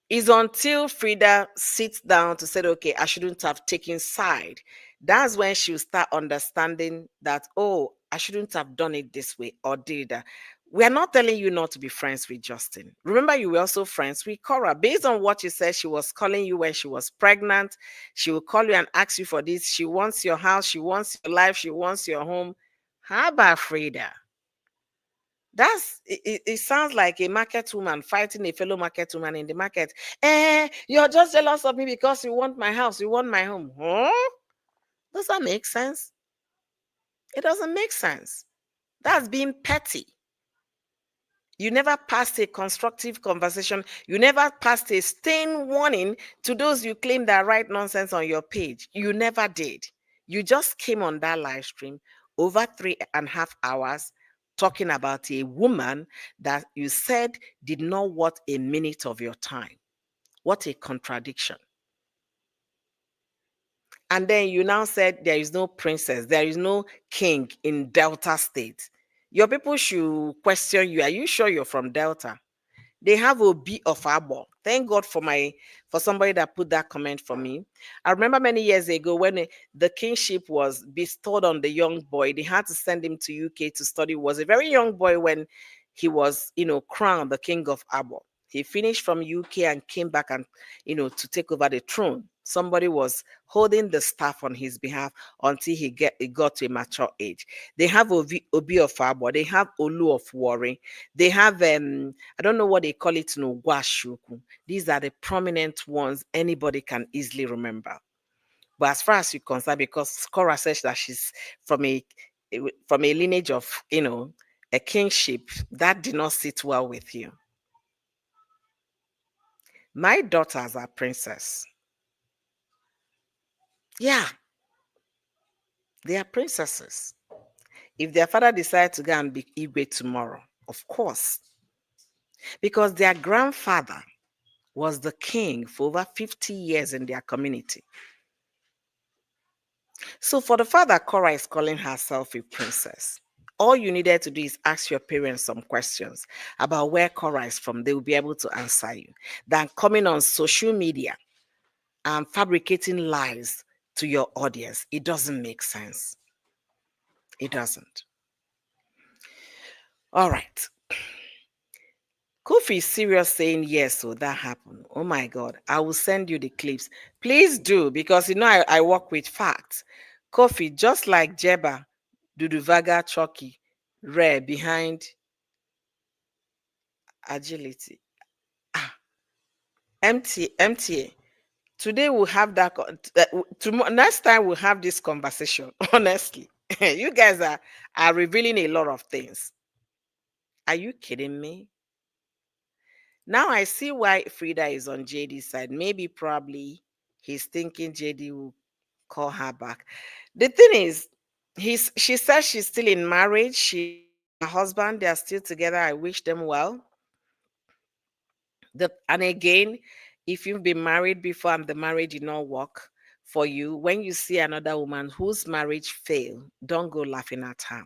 is until Frida sits down to say, okay, I shouldn't have taken side. That's when she'll start understanding that, oh, I shouldn't have done it this way or did that. We are not telling you not to be friends with Justin. Remember, you were also friends with Cora. Based on what you said, she was calling you when she was pregnant. She will call you and ask you for this. She wants your house. She wants your life. She wants your home. How about Frida? It sounds like a market woman fighting a fellow market woman in the market. You're just jealous of me because you want my house, you want my home. Huh? Does that make sense? It doesn't make sense. That's being petty. You never passed a constructive conversation. You never passed a stain warning to those you claim that write nonsense on your page. You never did. You just came on that live stream over 3.5 hours talking about a woman that you said did not want a minute of your time. What a contradiction. And then you now said there is no princess, there is no king in Delta State. Your people should question you. Are you sure you're from Delta? They have a bit of abo. Thank God for somebody that put that comment for me. I remember many years ago when the kingship was bestowed on the young boy, they had to send him to UK to study. He was a very young boy when he was, crowned the king of Abo. He finished from UK and came back and, to take over the throne. Somebody was holding the staff on his behalf until he got to a mature age. They have Obi of Abo. They have Olu of Warri. They have I don't know what they call it, no Gwashuku. These are the prominent ones anybody can easily remember. But as far as you're concerned, because Cora says that she's from a lineage of, a kingship, that did not sit well with you. My daughters are princess. Yeah, they are princesses. If their father decides to go and be Igwe tomorrow, of course, because their grandfather was the king for over 50 years in their community. So for the fact that Cora is calling herself a princess, all you needed to do is ask your parents some questions about where Cora is from. They will be able to answer you. Than coming on social media and fabricating lies to your audience. It doesn't make sense. It doesn't. All right. Kofi is serious saying yes, so that happened. Oh my God. I will send you the clips. Please do, because you know I work with facts. Kofi, just like Jeba, Duduvaga, Chucky, Rare behind agility. Ah, MTA. Today we'll have that. Tomorrow, next time we'll have this conversation. Honestly, you guys are revealing a lot of things. Are you kidding me? Now I see why Frida is on JD's side. Maybe probably he's thinking JD will call her back. The thing is, she says she's still in marriage. She and her husband, they are still together. I wish them well. And again, if you've been married before and the marriage did not work for you, when you see another woman whose marriage failed, don't go laughing at her.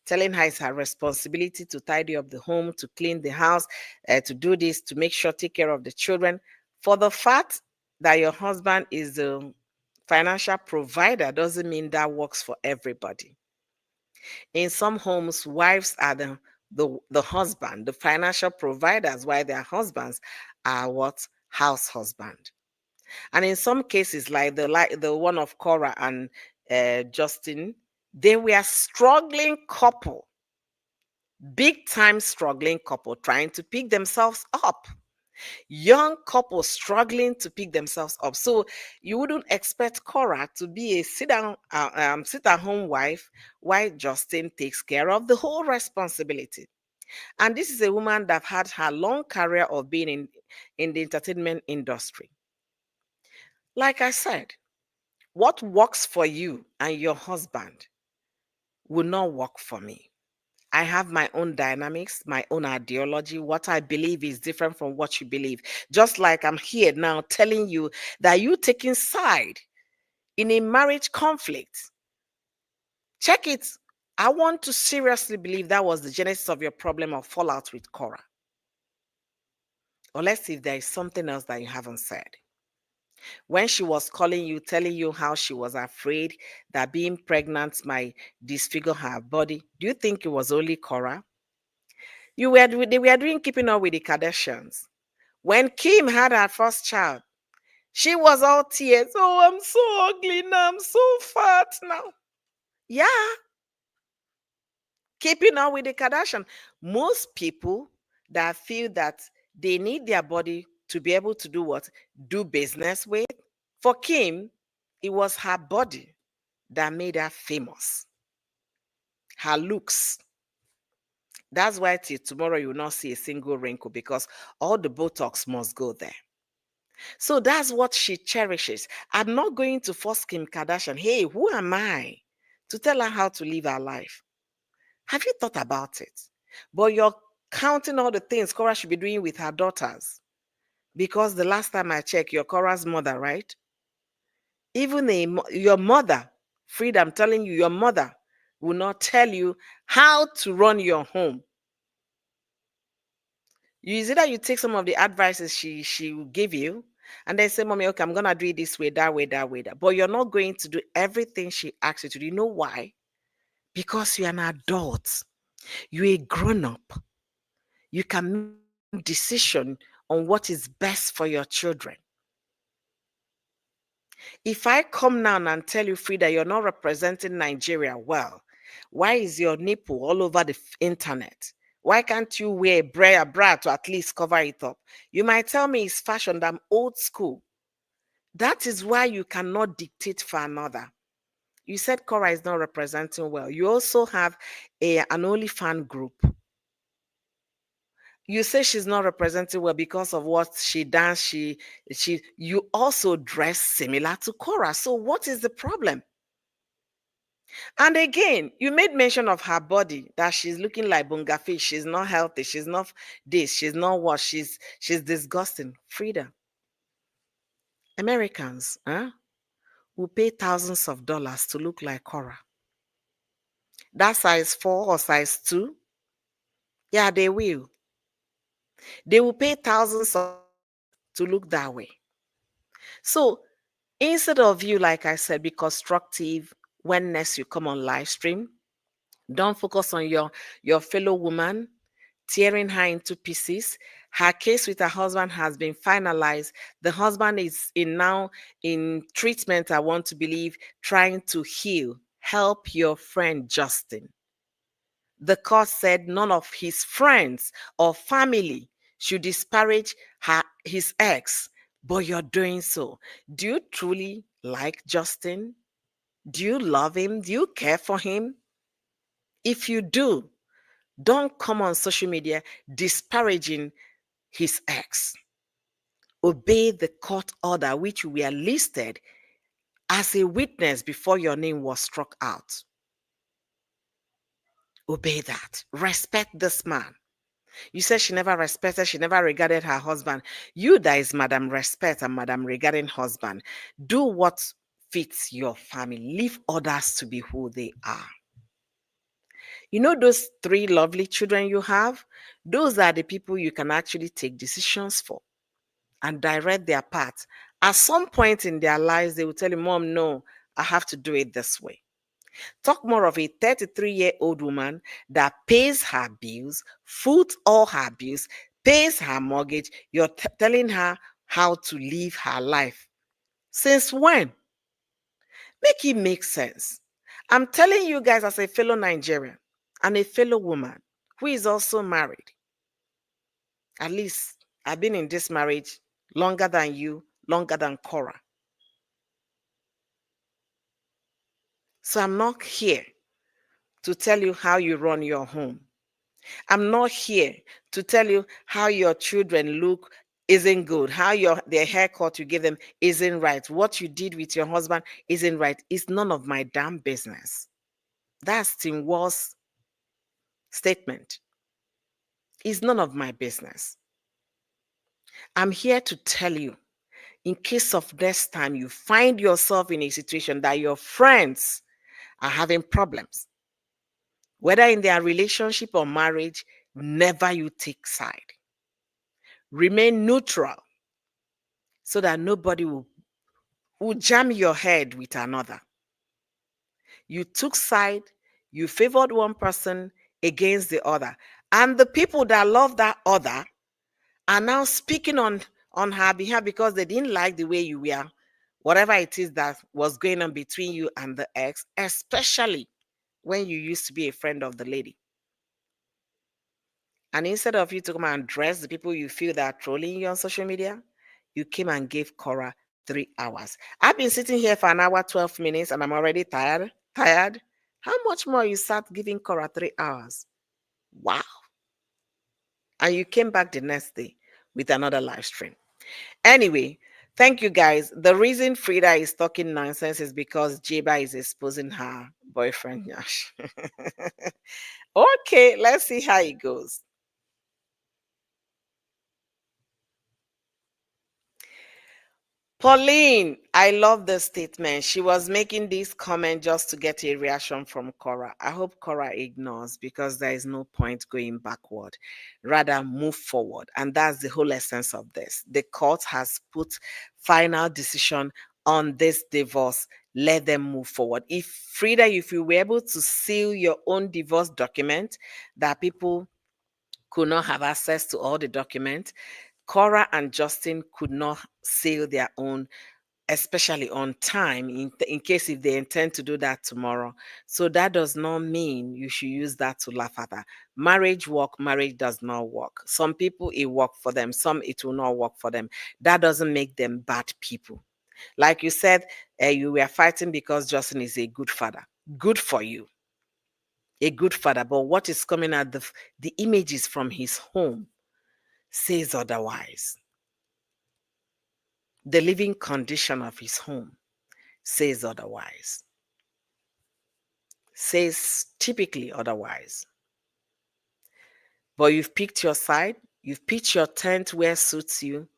Telling her it's her responsibility to tidy up the home, to clean the house, to do this, to make sure, take care of the children. For the fact that your husband is the financial provider doesn't mean that works for everybody. In some homes, wives are the husband, the financial providers, while their husbands are what? House husband. And in some cases, like the one of Korra and Justin, they were struggling couple, big time struggling couple, trying to pick themselves up. Young couple struggling to pick themselves up. So you wouldn't expect Cora to be a sit at home wife while Justin takes care of the whole responsibility. And this is a woman that had her long career of being in the entertainment industry. Like I said, what works for you and your husband will not work for me. I have my own dynamics, my own ideology. What I believe is different from what you believe. Just like I'm here now telling you that you taking side in a marriage conflict. Check it. I want to seriously believe that was the genesis of your problem of fallout with Cora. Or let's see if there is something else that you haven't said. When she was calling you, telling you how she was afraid that being pregnant might disfigure her body, do you think it was only Cora? They were doing keeping up with the Kardashians. When Kim had her first child, she was all tears. Oh, I'm so ugly now. I'm so fat now. Yeah, keeping up with the Kardashian. Most people that feel that they need their body to be able to do what? Do business with. For Kim, it was her body that made her famous. Her looks. That's why till tomorrow you will not see a single wrinkle because all the Botox must go there. So that's what she cherishes. I'm not going to force Kim Kardashian. Hey, who am I to tell her how to live her life? Have you thought about it? But you're counting all the things Korra should be doing with her daughters. Because the last time I checked, you're Korra's mother, right? Even your mother, Frida, I'm telling you, your mother will not tell you how to run your home. You is either you take some of the advices she will give you, and then say, "Mommy, okay, I'm gonna do it this way, that way, that way." That. But you're not going to do everything she asks you to do. You know why? Because you're an adult. You're a grown up. You can make your own decision on what is best for your children. If I come now and tell you, Frida, you're not representing Nigeria well, why is your nipple all over the internet? Why can't you wear a bra to at least cover it up? You might tell me it's fashion, that I'm old school. That is why you cannot dictate for another. You said Korra is not representing well. You also have an OnlyFans group. You say she's not representing well because of what she does. You also dress similar to Korra. So what is the problem? And again, you made mention of her body, that she's looking like bunga fish. She's not healthy. She's not this. She's not what. She's disgusting. Frida, Americans, will pay thousands of dollars to look like Korra. That size 4 or size 2, yeah, they will. They will pay thousands of to look that way. So instead of you, like I said, be constructive when next you come on live stream. Don't focus on your fellow woman. tearing her into pieces. Her case with her husband has been finalized. The husband is now in treatment, I want to believe, trying to heal. Help your friend Justin. The court said none of his friends or family should disparage his ex, but you're doing so. Do you truly like Justin? Do you love him? Do you care for him? If you do, don't come on social media disparaging his ex. Obey the court order which you were listed as a witness before your name was struck out. Obey that. Respect this man. You said she never respected, she never regarded her husband. You that is Madam Respect and Madam Regarding husband, do what fits your family. Leave others to be who they are. You know those 3 lovely children you have? Those are the people you can actually take decisions for and direct their path. At some point in their lives, they will tell you, Mom, no, I have to do it this way. Talk more of a 33-year-old woman that pays her bills, foots all her bills, pays her mortgage. You're telling her how to live her life. Since when? Make it make sense. I'm telling you guys as a fellow Nigerian and a fellow woman who is also married. At least I've been in this marriage longer than you, longer than Korra. So I'm not here to tell you how you run your home. I'm not here to tell you how your children look isn't good, how their haircut you give them isn't right, what you did with your husband isn't right. It's none of my damn business. That's Tim Wall's statement. It's none of my business. I'm here to tell you, in case of next time you find yourself in a situation that your friends are having problems, whether in their relationship or marriage, never you take side. Remain neutral so that nobody will jam your head with another. You took side, you favored one person against the other. And the people that love that other are now speaking on her behalf because they didn't like the way you were, whatever it is that was going on between you and the ex, especially when you used to be a friend of the lady. And instead of you to come and address the people you feel that are trolling you on social media, you came and gave Korra 3 hours. I've been sitting here for an hour, 12 minutes, and I'm already tired. Tired? How much more you start giving Korra 3 hours? Wow. And you came back the next day with another live stream. Anyway, thank you guys. The reason Freda is talking nonsense is because Jeba is exposing her boyfriend, Yash. Okay, let's see how it goes. Pauline, I love the statement. She was making this comment just to get a reaction from Korra. I hope Korra ignores because there is no point going backward. Rather, move forward. And that's the whole essence of this. The court has put final decision on this divorce. Let them move forward. If Freda, if you were able to seal your own divorce document that people could not have access to all the documents, Korra and Justin could not seal their own, especially on time, in case if they intend to do that tomorrow. So that does not mean you should use that to laugh at her. Marriage does not work. Some people it work for them, some it will not work for them. That doesn't make them bad people. Like you said, you were fighting because Justin is a good father. Good for you. A good father. But what is coming out, the images from his home says otherwise. The living condition of his home says otherwise. Says typically otherwise. But you've picked your side, you've pitched your tent where suits you.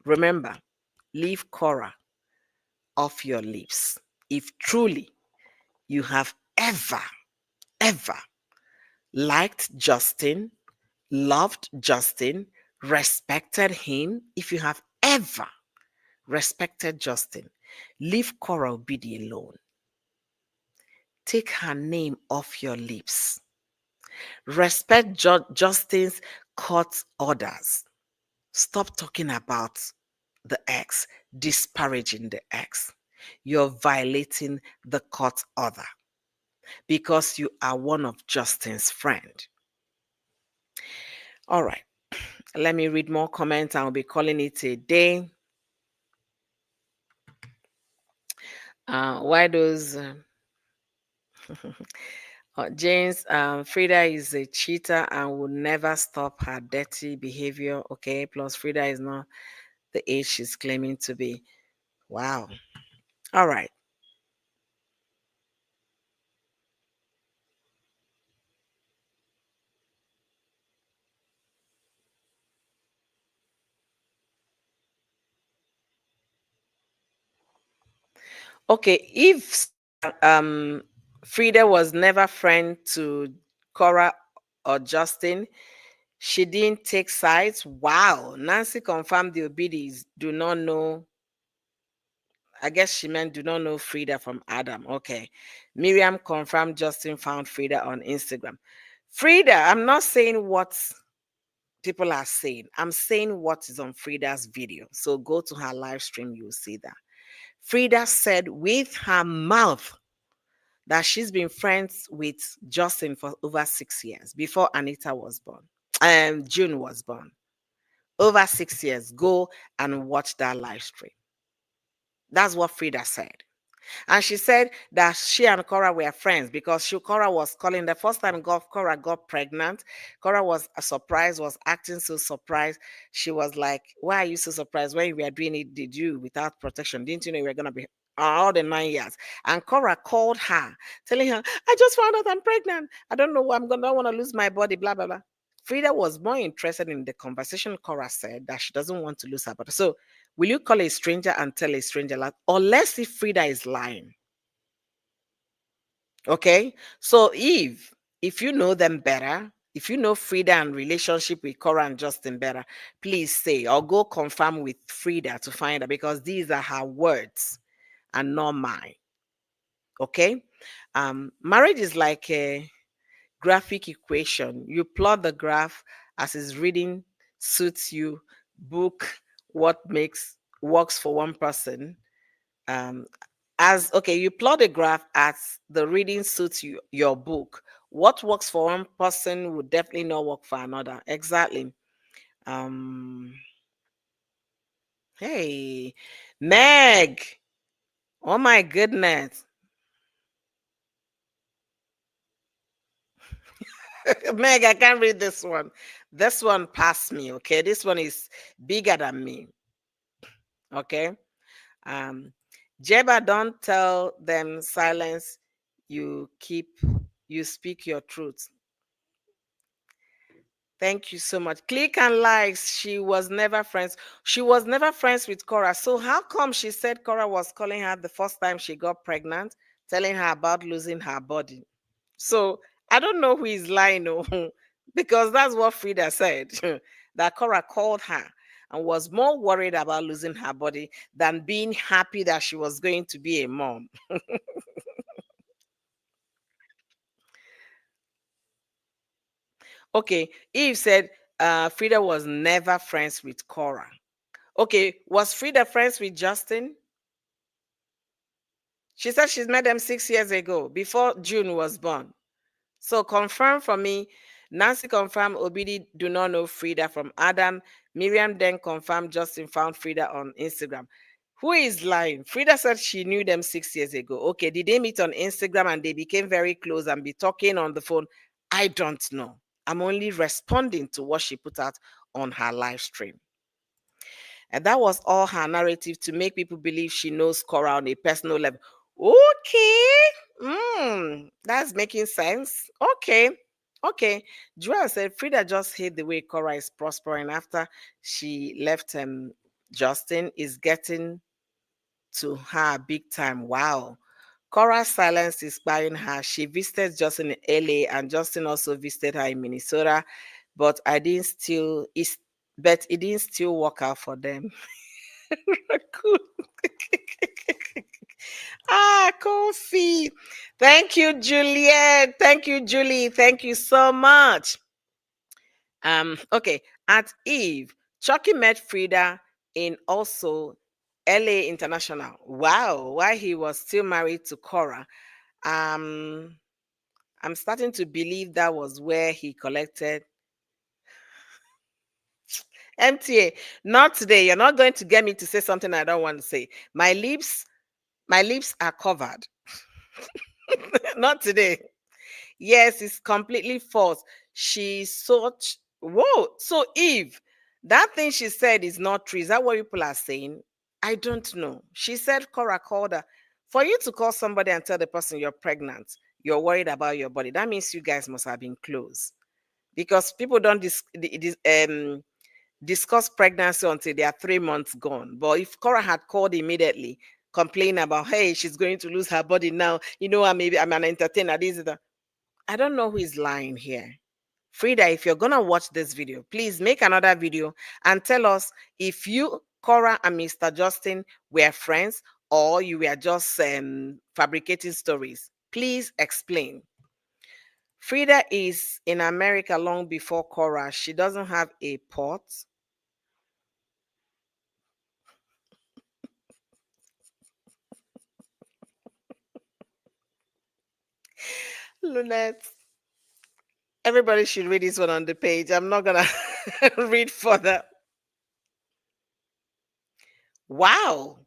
Remember, leave Korra off your lips. If truly you have ever liked Justin, loved Justin, respected him, if you have ever respected Justin, leave Korra Obidi alone. Take her name off your lips. Respect Justin's court orders. Stop talking about the ex, disparaging the ex. You're violating the court order because you are one of Justin's friend. All right, let me read more comments. I'll be calling it a day. Why those? James, Frida is a cheater and will never stop her dirty behavior. Okay, plus Frida is not the age she's claiming to be. Wow. All right. Okay, if Frida was never friend to Korra or Justin, she didn't take sides. Wow. Nancy confirmed the Obidis do not know. I guess she meant do not know Frida from Adam. Okay. Miriam confirmed Justin found Frida on Instagram. Frida, I'm not saying what people are saying. I'm saying what is on Frida's video. So go to her live stream, you'll see that. Frida said with her mouth that she's been friends with Justin for over 6 years before Anita was born. June was born. Over 6 years. Go and watch that live stream. That's what Frida said. And she said that she and Korra were friends because Korra was calling the first time Korra got pregnant. Korra was surprised, was acting so surprised. She was like, "Why are you so surprised? When you were doing it, did you without protection? Didn't you know you were going to be all the 9 years?" And Korra called her, telling her, "I just found out I'm pregnant. I don't know. I don't want to lose my body, blah, blah, blah." Frida was more interested in the conversation. Korra said that she doesn't want to lose her body. So will you call a stranger and tell a stranger that, unless if Frida is lying? Okay. So if you know them better, if you know Frida and relationship with Cora and Justin better, please say or go confirm with Frida to find out because these are her words and not mine. Okay. Marriage is like a graphic equation. You plot the graph as is reading suits you, book what makes works for one person. Um, as okay, you plot a graph as the reading suits you, your book. What works for one person would definitely not work for another. Exactly. Um, hey, Meg. Oh my goodness. Meg, I can't read this one. This one passed me, okay? This one is bigger than me. Okay. Um, Jeba, don't tell them silence. You keep you speak your truth. Thank you so much. Click and likes. She was never friends. She was never friends with Cora. So how come she said Cora was calling her the first time she got pregnant, telling her about losing her body? So I don't know who is lying, oh, because that's what Frida said. That Cora called her and was more worried about losing her body than being happy that she was going to be a mom. Okay, Eve said Frida was never friends with Cora. Okay, was Frida friends with Justin? She said she's met them 6 years ago, before June was born. So confirm for me. Nancy confirmed Obidi do not know Frida from Adam. Miriam then confirmed Justin found Frida on Instagram. Who is lying? Frida said she knew them 6 years ago. Okay, did they meet on Instagram and they became very close and be talking on the phone? I don't know. I'm only responding to what she put out on her live stream. And that was all her narrative to make people believe she knows Cora on a personal level. Okay. That's making sense. Okay. Okay. Joel said Frida just hate the way Cora is prospering after she left Justin is getting to her big time. Wow. Cora's silence is inspiring her. She visited Justin in LA and Justin also visited her in Minnesota, but I didn't still it's but it didn't still work out for them. Cool. Ah, coffee. Thank you, Juliet. Thank you, Julie. Thank you so much. Okay. At Eve, Chucky met Frida in also LA International. Wow, while he was still married to Korra. Um, I'm starting to believe that was where he collected MTA. Not today. You're not going to get me to say something I don't want to say. My lips are covered. Not today. Yes, it's completely false. She's such whoa. So Eve, that thing she said is not true. Is that what people are saying? I don't know. She said Cora called her. For you to call somebody and tell the person you're pregnant, you're worried about your body. That means you guys must have been close. Because people don't discuss pregnancy until they are 3 months gone. But if Cora had called immediately, complaining about, hey, she's going to lose her body now, I'm an entertainer, this is that. I don't know who is lying here. Frida, if you're gonna watch this video, please make another video and tell us if you, Cora, and Mr. Justin were friends or you were just fabricating stories. Please explain. Frida is in America long before Cora. She doesn't have a port. Lunette, everybody should read this one on the page. I'm not gonna read further. Wow.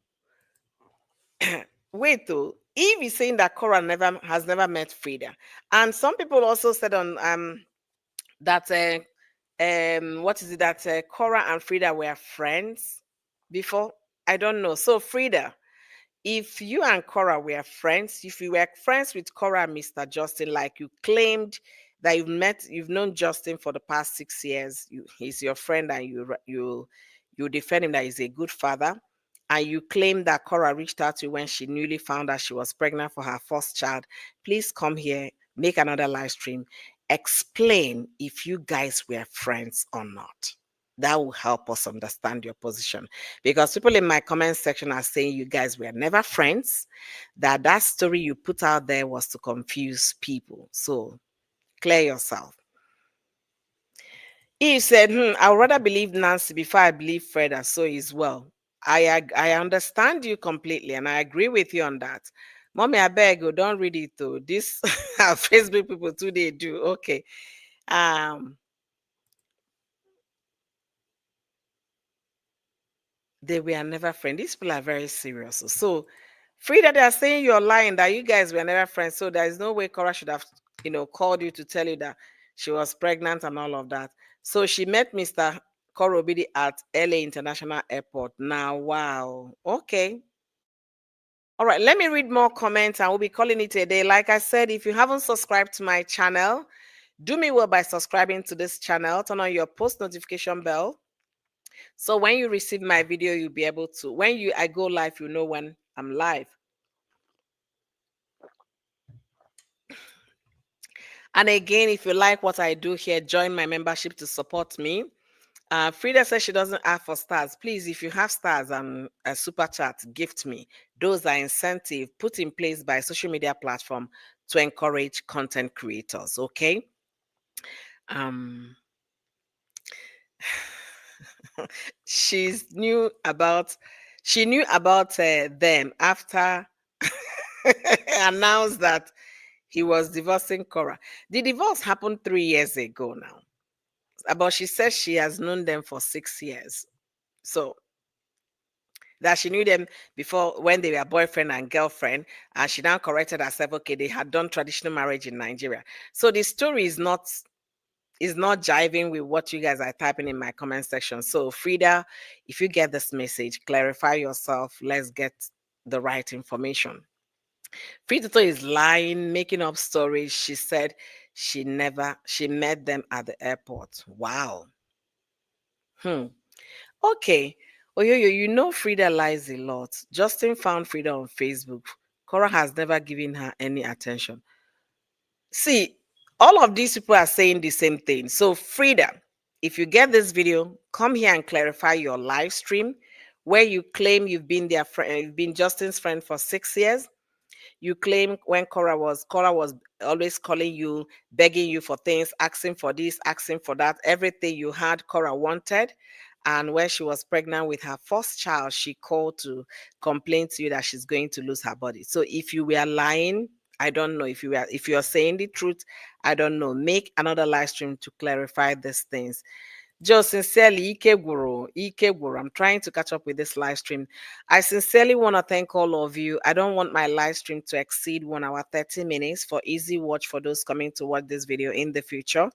Wait though. Eve is saying that Cora never met Frida. And some people also said on that what is it that Cora and Frida were friends before? I don't know. So Frida, if you and Cora were friends, if you were friends with Cora and Mr. Justin, like you claimed that you've known Justin for the past 6 years, he's your friend, and you defend him that he's a good father, and you claim that Cora reached out to you when she newly found out she was pregnant for her first child, please come here, make another live stream, explain if you guys were friends or not. That will help us understand your position. Because people in my comment section are saying you guys were never friends, that story you put out there was to confuse people. So clear yourself. Eve said, I would rather believe Nancy before I believe Freda, so is well. I understand you completely, and I agree with you on that. Mommy, I beg you, don't read it though. This our Facebook people too, they do. Okay. Um, they were never friends. These people are very serious. So, Frida, they are saying you're lying, that you guys were never friends. So there is no way Cora should have, called you to tell you that she was pregnant and all of that. So she met Mr. Korobidi at LA International Airport. Now, wow. Okay. All right. Let me read more comments and we'll be calling it a day. Like I said, if you haven't subscribed to my channel, do me well by subscribing to this channel. Turn on your post notification bell. So when you receive my video, you'll be able to, I go live, you know when I'm live. And again, if you like what I do here, join my membership to support me. Frida says she doesn't ask for stars. Please, if you have stars and a super chat, gift me. Those are incentive put in place by social media platform to encourage content creators. Okay. Um, she knew about them after announced that he was divorcing Cora. The divorce happened 3 years ago now. But she says she has known them for 6 years. So that she knew them before when they were boyfriend and girlfriend, and she now corrected herself. Okay, they had done traditional marriage in Nigeria. So the story is not jiving with what you guys are typing in my comment section. So Frida, if you get this message, clarify yourself. Let's get the right information. Frida is lying, making up stories. She said she met them at the airport. Wow. Okay. Oyoyo, you know Frida lies a lot. Justin found Frida on Facebook. Cora has never given her any attention. See, all of these people are saying the same thing. So, Frida, if you get this video, come here and clarify your live stream. where you claim you've been their friend, you've been Justin's friend for 6 years. You claim when Korra was always calling you, begging you for things, asking for this, asking for that, everything you had Korra wanted. And when she was pregnant with her first child, she called to complain to you that she's going to lose her body. So if you were lying, I don't know. If you are saying the truth, I don't know. Make another live stream to clarify these things. Just sincerely, Ike Guru. I'm trying to catch up with this live stream. I sincerely want to thank all of you. I don't want my live stream to exceed 1 hour 30 minutes for easy watch for those coming to watch this video in the future.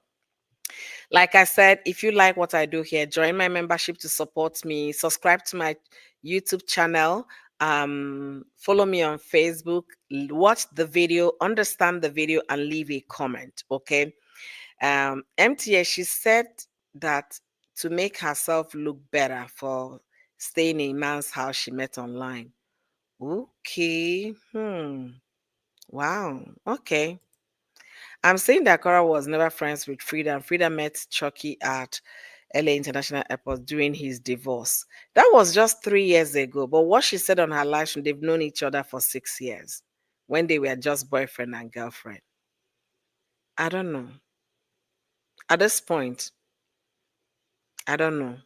Like I said, if you like what I do here, join my membership to support me. Subscribe to my YouTube channel. Follow me on Facebook. Watch the video, understand the video, and leave a comment. Okay. MTA, she said that to make herself look better for staying in a man's house she met online. Okay. Wow. Okay. I'm saying that Korra was never friends with Freda, and Freda met Chucky at LA International Airport during his divorce. That was just 3 years ago. But what she said on her live stream, they've known each other for 6 years when they were just boyfriend and girlfriend. I don't know. At this point, I don't know.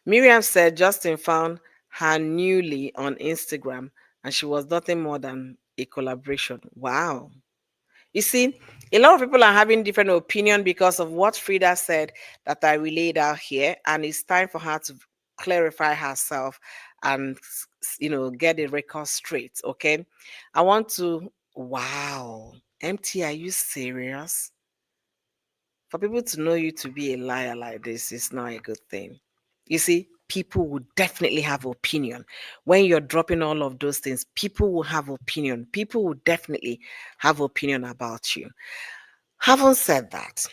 Miriam said Justin found her newly on Instagram and she was nothing more than a collaboration. Wow. You see, a lot of people are having different opinion because of what Freda said that I relayed out here, and it's time for her to clarify herself and get the record straight. Okay, I want to. Wow, MT, are you serious? For people to know you to be a liar like this is not a good thing. You see, people will definitely have opinion. When you're dropping all of those things, people will have opinion. People will definitely have opinion about you. Having said that,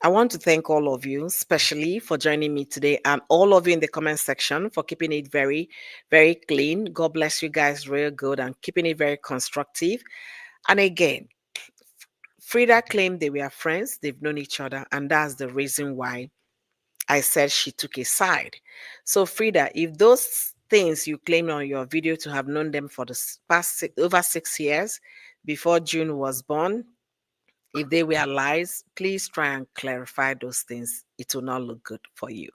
I want to thank all of you, especially for joining me today, and all of you in the comment section for keeping it very, very clean. God bless you guys real good and keeping it very constructive. And again, Freda claimed they were friends, they've known each other, and that's the reason why I said she took a side. So, Freda, if those things you claim on your video to have known them for the past over 6 years before June was born, if they were lies, please try and clarify those things. It will not look good for you.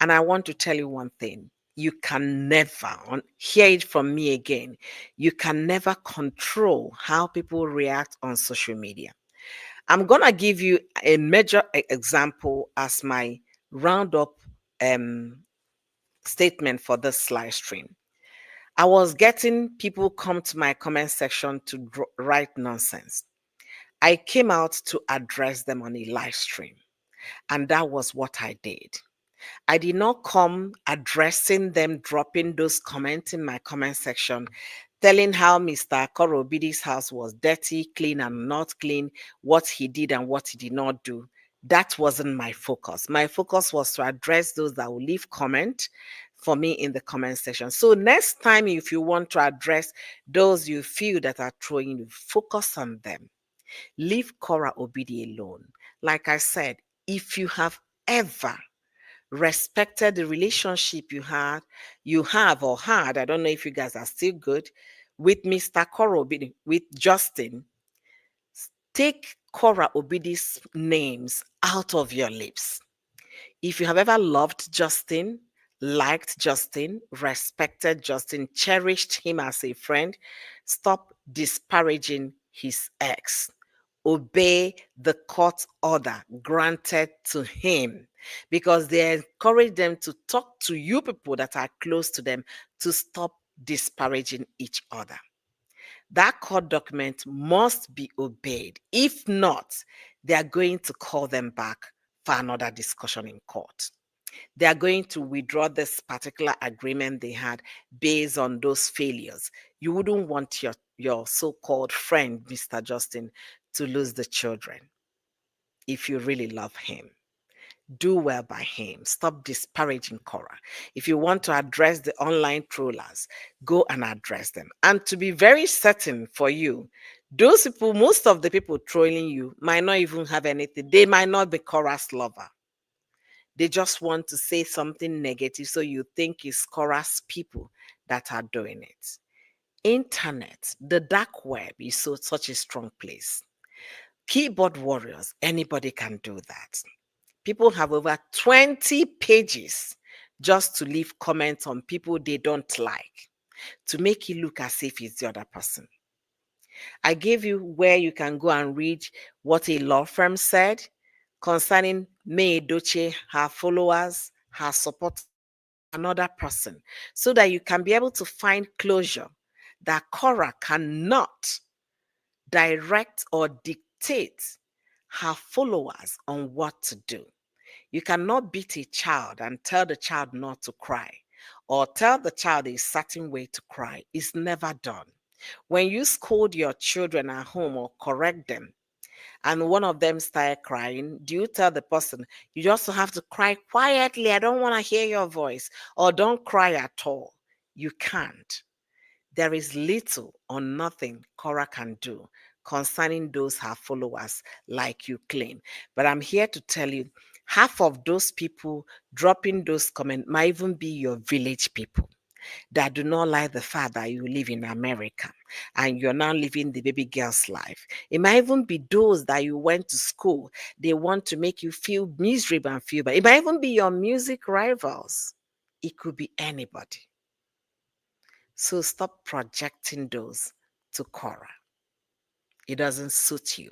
And I want to tell you one thing. You can never, hear it from me again, you can never control how people react on social media. I'm going to give you a major example as my roundup statement for this live stream. I was getting people come to my comment section to write nonsense. I came out to address them on a live stream, and that was what I did. I did not come addressing them, dropping those comments in my comment section, telling how Mr. Korobidi's house was dirty, clean, and not clean, what he did and what he did not do. That wasn't my focus. My focus was to address those that will leave comment for me in the comment section. So next time, if you want to address those you feel that are throwing you, focus on them. Leave Korra Obidi alone. Like I said, if you have ever respected the relationship you have or had, I don't know if you guys are still good, with Mr. Korra Obidi, with Justin, take Korra Obidi's names out of your lips. If you have ever loved Justin, liked Justin, respected Justin, cherished him as a friend, stop disparaging his ex. Obey the court order granted to him, because they encourage them to talk to you people that are close to them to stop disparaging each other. That court document must be obeyed. If not, they are going to call them back for another discussion in court. They are going to withdraw this particular agreement they had based on those failures. You wouldn't want your so-called friend, Mr. Justin, to lose the children. If you really love him, do well by him. Stop disparaging Korra. If you want to address the online trollers, go and address them. And to be very certain for you, those people, most of the people trolling you might not even have anything. They might not be Korra's lover. They just want to say something negative, so you think it's Korra's people that are doing it. Internet, the dark web is such a strong place. Keyboard warriors, anybody can do that. People have over 20 pages just to leave comments on people they don't like, to make it look as if it's the other person. I gave you where you can go and read what a law firm said concerning May Doche, her followers, her supporters, and another person, so that you can be able to find closure that Korra cannot direct or dictate her followers on what to do. You cannot beat a child and tell the child not to cry, or tell the child a certain way to cry. It's never done. When you scold your children at home or correct them, and one of them start crying, do you tell the person, you just have to cry quietly, I don't want to hear your voice, or don't cry at all? You can't. There is little or nothing Korra can do concerning those her followers, like you claim. But I'm here to tell you, half of those people dropping those comments might even be your village people that do not like the fact that you live in America and you're now living the baby girl's life. It might even be those that you went to school. They want to make you feel miserable and feel bad. It might even be your music rivals. It could be anybody. So stop projecting those to Korra. It doesn't suit you.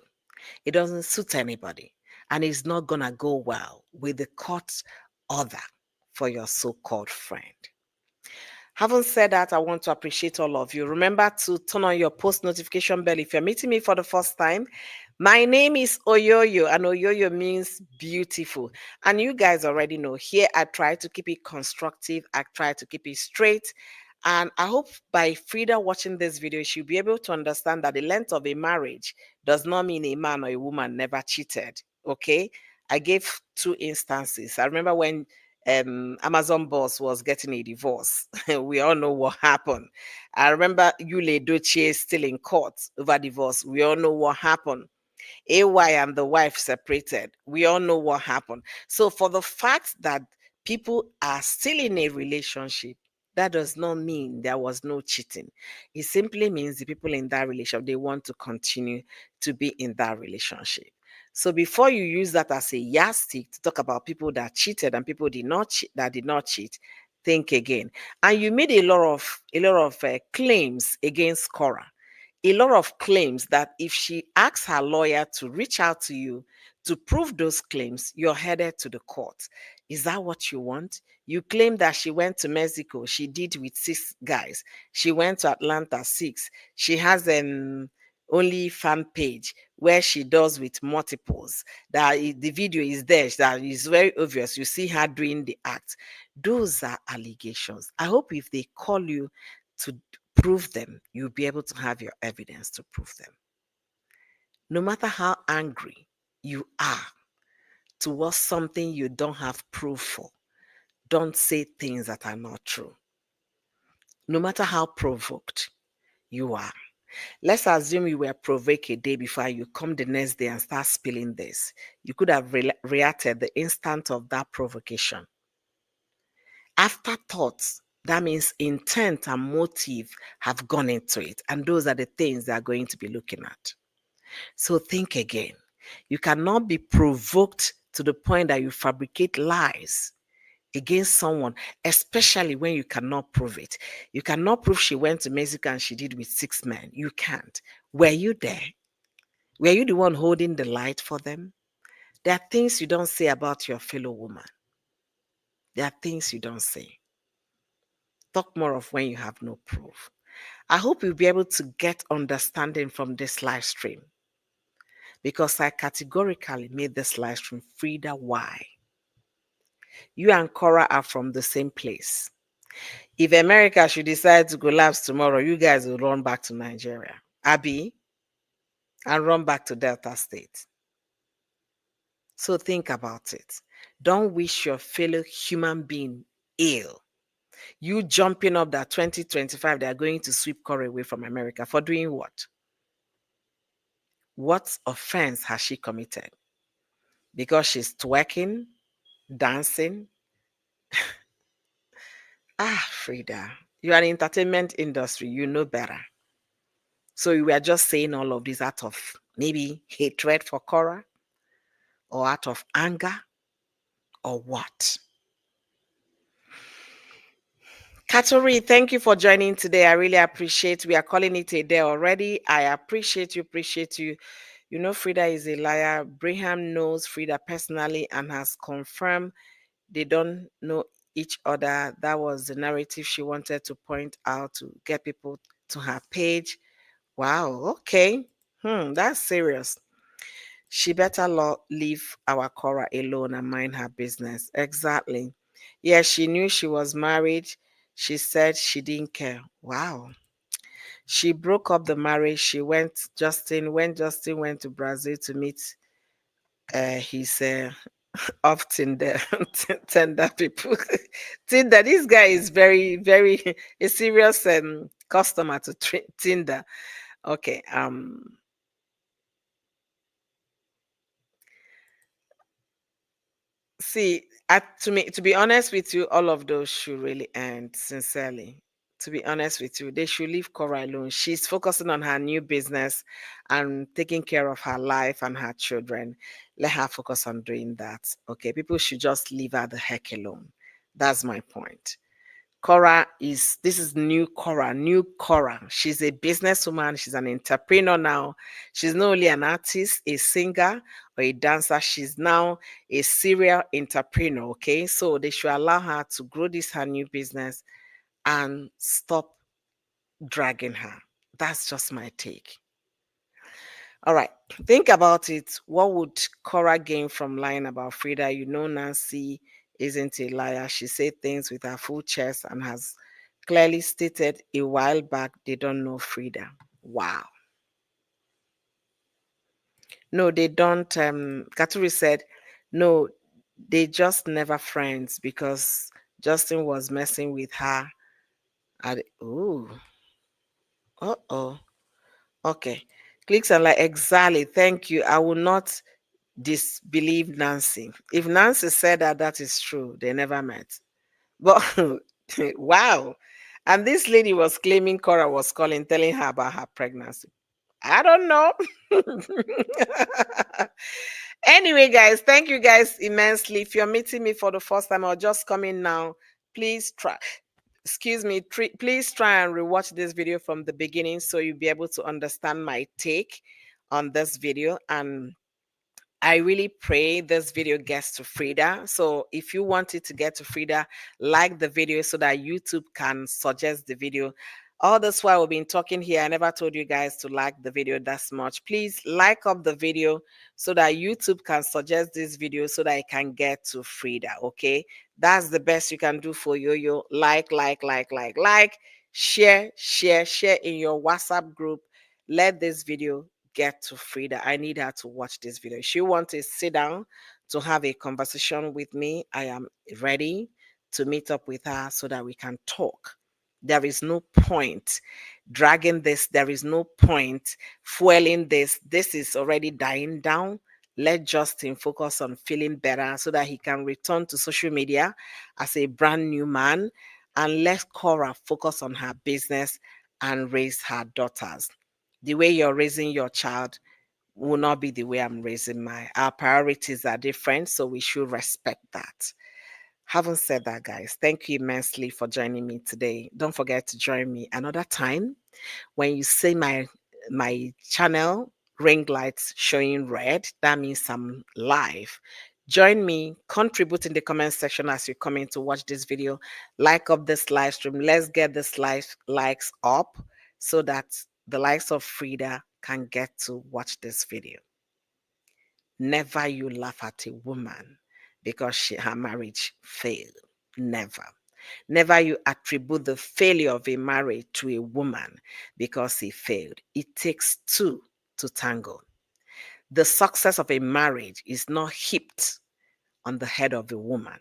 It doesn't suit anybody. And it's not going to go well with the court order for your so-called friend. Having said that, I want to appreciate all of you. Remember to turn on your post notification bell if you're meeting me for the first time. My name is Oyoyo, and Oyoyo means beautiful. And you guys already know, here I try to keep it constructive. I try to keep it straight. And I hope by Freda watching this video, she'll be able to understand that the length of a marriage does not mean a man or a woman never cheated. Okay? I gave two instances. I remember when Amazon boss was getting a divorce. We all know what happened. I remember Yule Dochie still in court over divorce. We all know what happened. AY and the wife separated. We all know what happened. So for the fact that people are still in a relationship, that does not mean there was no cheating. It simply means the people in that relationship, they want to continue to be in that relationship. So before you use that as a yardstick to talk about people that cheated and people that did not cheat, think again. And you made a lot of claims against Korra, a lot of claims that if she asks her lawyer to reach out to you to prove those claims, you're headed to the court. Is that what you want? You claim that she went to Mexico, she did with 6 guys. She went to Atlanta, 6. She has an only fan page where she does with multiples. The video is there, that is very obvious. You see her doing the act. Those are allegations. I hope if they call you to prove them, you'll be able to have your evidence to prove them. No matter how angry you are towards something you don't have proof for, don't say things that are not true. No matter how provoked you are. Let's assume you were provoked a day before, you come the next day and start spilling this. You could have reacted the instant of that provocation. Afterthoughts, that means intent and motive have gone into it. And those are the things they are going to be looking at. So think again. You cannot be provoked to the point that you fabricate lies against someone, especially when you cannot prove it. You cannot prove she went to Mexico and she did with 6 men. You can't. Were you there? Were you the one holding the light for them? There are things you don't say about your fellow woman. There are things you don't say. Talk more of when you have no proof. I hope you'll be able to get understanding from this live stream, because I categorically made this live stream Freda why. You and Korra are from the same place. If America should decide to collapse tomorrow, you guys will run back to Nigeria, Abi, and run back to Delta State. So think about it. Don't wish your fellow human being ill. You jumping up that 2025, they are going to sweep Korra away from America for doing what? What offense has she committed? Because she's twerking? dancing. Ah, Frida, you are in entertainment industry, you know better. So you were just saying all of this out of maybe hatred for Korra or out of anger or what? Katori, thank you for joining today. I really appreciate. We are calling it a day already. I appreciate you. Appreciate you. You know, Frida is a liar. Braham knows Frida personally and has confirmed they don't know each other. That was the narrative she wanted to point out to get people to her page. Wow. Okay. That's serious. She better leave our Cora alone and mind her business. Exactly. Yeah, she knew she was married. She said she didn't care. Wow. She broke up the marriage. When Justin went to Brazil to meet his of Tinder, Tinder people. Tinder, this guy is very, very a serious customer to Tinder. Okay. See, to be honest with you, all of those should really end sincerely. To be honest with you, they should leave Cora alone. She's focusing on her new business and taking care of her life and her children. Let her focus on doing that. Okay, people should just leave her the heck alone. That's my point. This is new Cora. She's a businesswoman, she's an entrepreneur now. She's not only an artist, a singer, or a dancer, she's now a serial entrepreneur. Okay, so they should allow her to grow this her new business and stop dragging her. That's just my take. All right, think about it. What would Cora gain from lying about Frida? You know, Nancy isn't a liar. She said things with her full chest and has clearly stated a while back they don't know Frida. Wow. No, they don't. Katuri said, no, they just never friends because Justin was messing with her. Oh, oh. Okay. Clicks and like, exactly. Thank you. I will not disbelieve Nancy. If Nancy said that, that is true. They never met. But wow. And this lady was claiming Cora was calling, telling her about her pregnancy. I don't know. Anyway, guys, thank you guys immensely. If you're meeting me for the first time or just coming now, please try. Excuse me, please try and rewatch this video from the beginning so you'll be able to understand my take on this video. And I really pray this video gets to Frida. So if you want it to get to Frida, like the video so that YouTube can suggest the video. All this while we've been talking here, I never told you guys to like the video that much. Please like up the video so that YouTube can suggest this video so that it can get to Frida. Okay, that's the best you can do for Yo-Yo. Like, share in your WhatsApp group. Let this video get to Frida. I need her to watch this video. If she wants to sit down to have a conversation with me, I am ready to meet up with her so that we can talk. There is no point dragging this. There is no point fueling this. This is already dying down. Let Justin focus on feeling better so that he can return to social media as a brand new man. And let Cora focus on her business and raise her daughters. The way you're raising your child will not be the way I'm raising my. Our priorities are different, so we should respect that. Having said that, guys, thank you immensely for joining me today. Don't forget to join me another time when you see my channel ring lights showing red. That means I'm live. Join me, contribute in the comment section as you come in to watch this video. Like up this live stream. Let's get this likes up so that the likes of Frida can get to watch this video. Never you laugh at a woman because her marriage failed. Never. Never you attribute the failure of a marriage to a woman because he failed. It takes two to tango. The success of a marriage is not heaped on the head of a woman.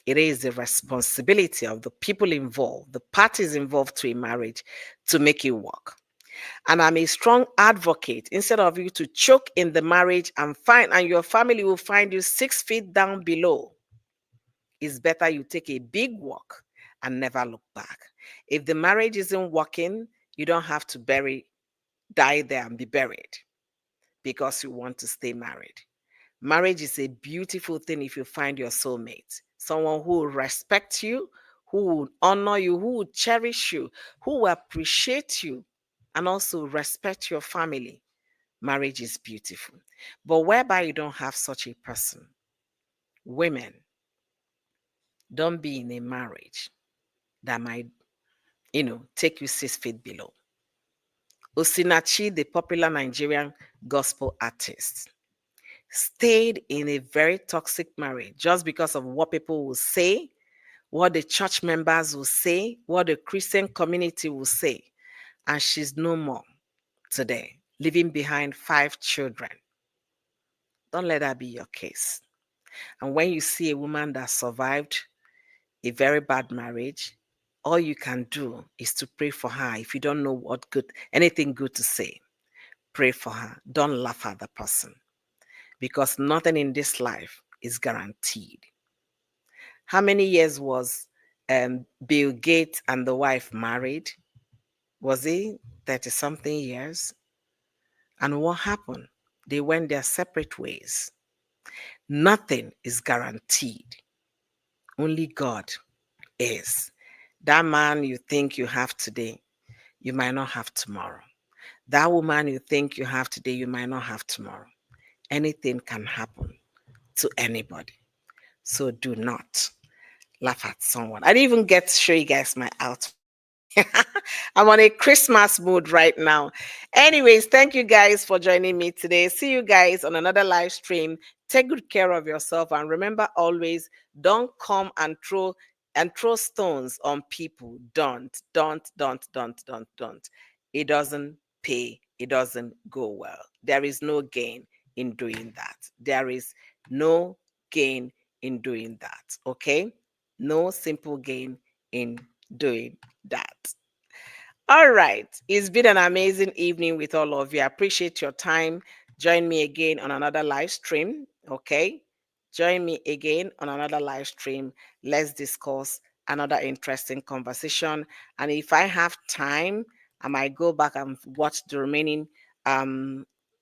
It is the responsibility of the people involved, the parties involved to a marriage to make it work. And I'm a strong advocate. Instead of you to choke in the marriage and your family will find you 6 feet down below. it's better you take a big walk and never look back. If the marriage isn't working, you don't have to die there and be buried because you want to stay married. Marriage is a beautiful thing if you find your soulmate, someone who will respect you, who will honor you, who will cherish you, who will appreciate you, and also respect your family. Marriage is beautiful. But whereby you don't have such a person, women, don't be in a marriage that might, take you 6 feet below. Osinachi, the popular Nigerian gospel artist, stayed in a very toxic marriage just because of what people will say, what the church members will say, what the Christian community will say. And she's no more today, leaving behind 5 children. Don't let that be your case. And when you see a woman that survived a very bad marriage, all you can do is to pray for her. If you don't know anything good to say, pray for her. Don't laugh at the person because nothing in this life is guaranteed. How many years was Bill Gates and the wife married? Was it 30 something years? And what happened? They went their separate ways. Nothing is guaranteed. Only God is. That man you think you have today, you might not have tomorrow. That woman you think you have today, you might not have tomorrow. Anything can happen to anybody. So do not laugh at someone. I didn't even get to show you guys my outfit. I'm on a Christmas mood right now. Anyways, thank you guys for joining me today. See you guys on another live stream. Take good care of yourself and remember always don't come and throw stones on people. Don't. It doesn't pay. It doesn't go well. There is no gain in doing that. There is no gain in doing that. Okay? No simple gain in doing that. All right. It's been an amazing evening with all of you. I appreciate your time. Join me again on another live stream. Okay. Join me again on another live stream. Let's discuss another interesting conversation. And if I have time, I might go back and watch the remaining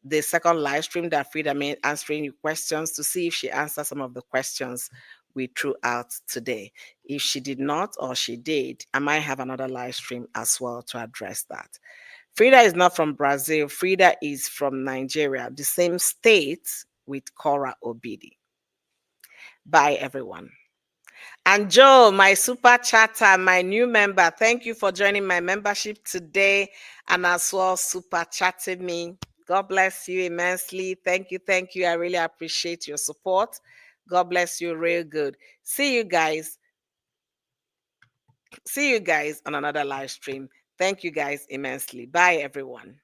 the second live stream that Freda made answering your questions to see if she answered some of the questions we threw out today. If she did not or she did, I might have another live stream as well to address that. Freda is not from Brazil. Freda is from Nigeria, the same state with Korra Obidi. Bye, everyone. And Joe, my super chatter, my new member, thank you for joining my membership today and as well super chatting me. God bless you immensely. Thank you. Thank you. I really appreciate your support. God bless you real good. See you guys. See you guys on another live stream. Thank you guys immensely. Bye, everyone.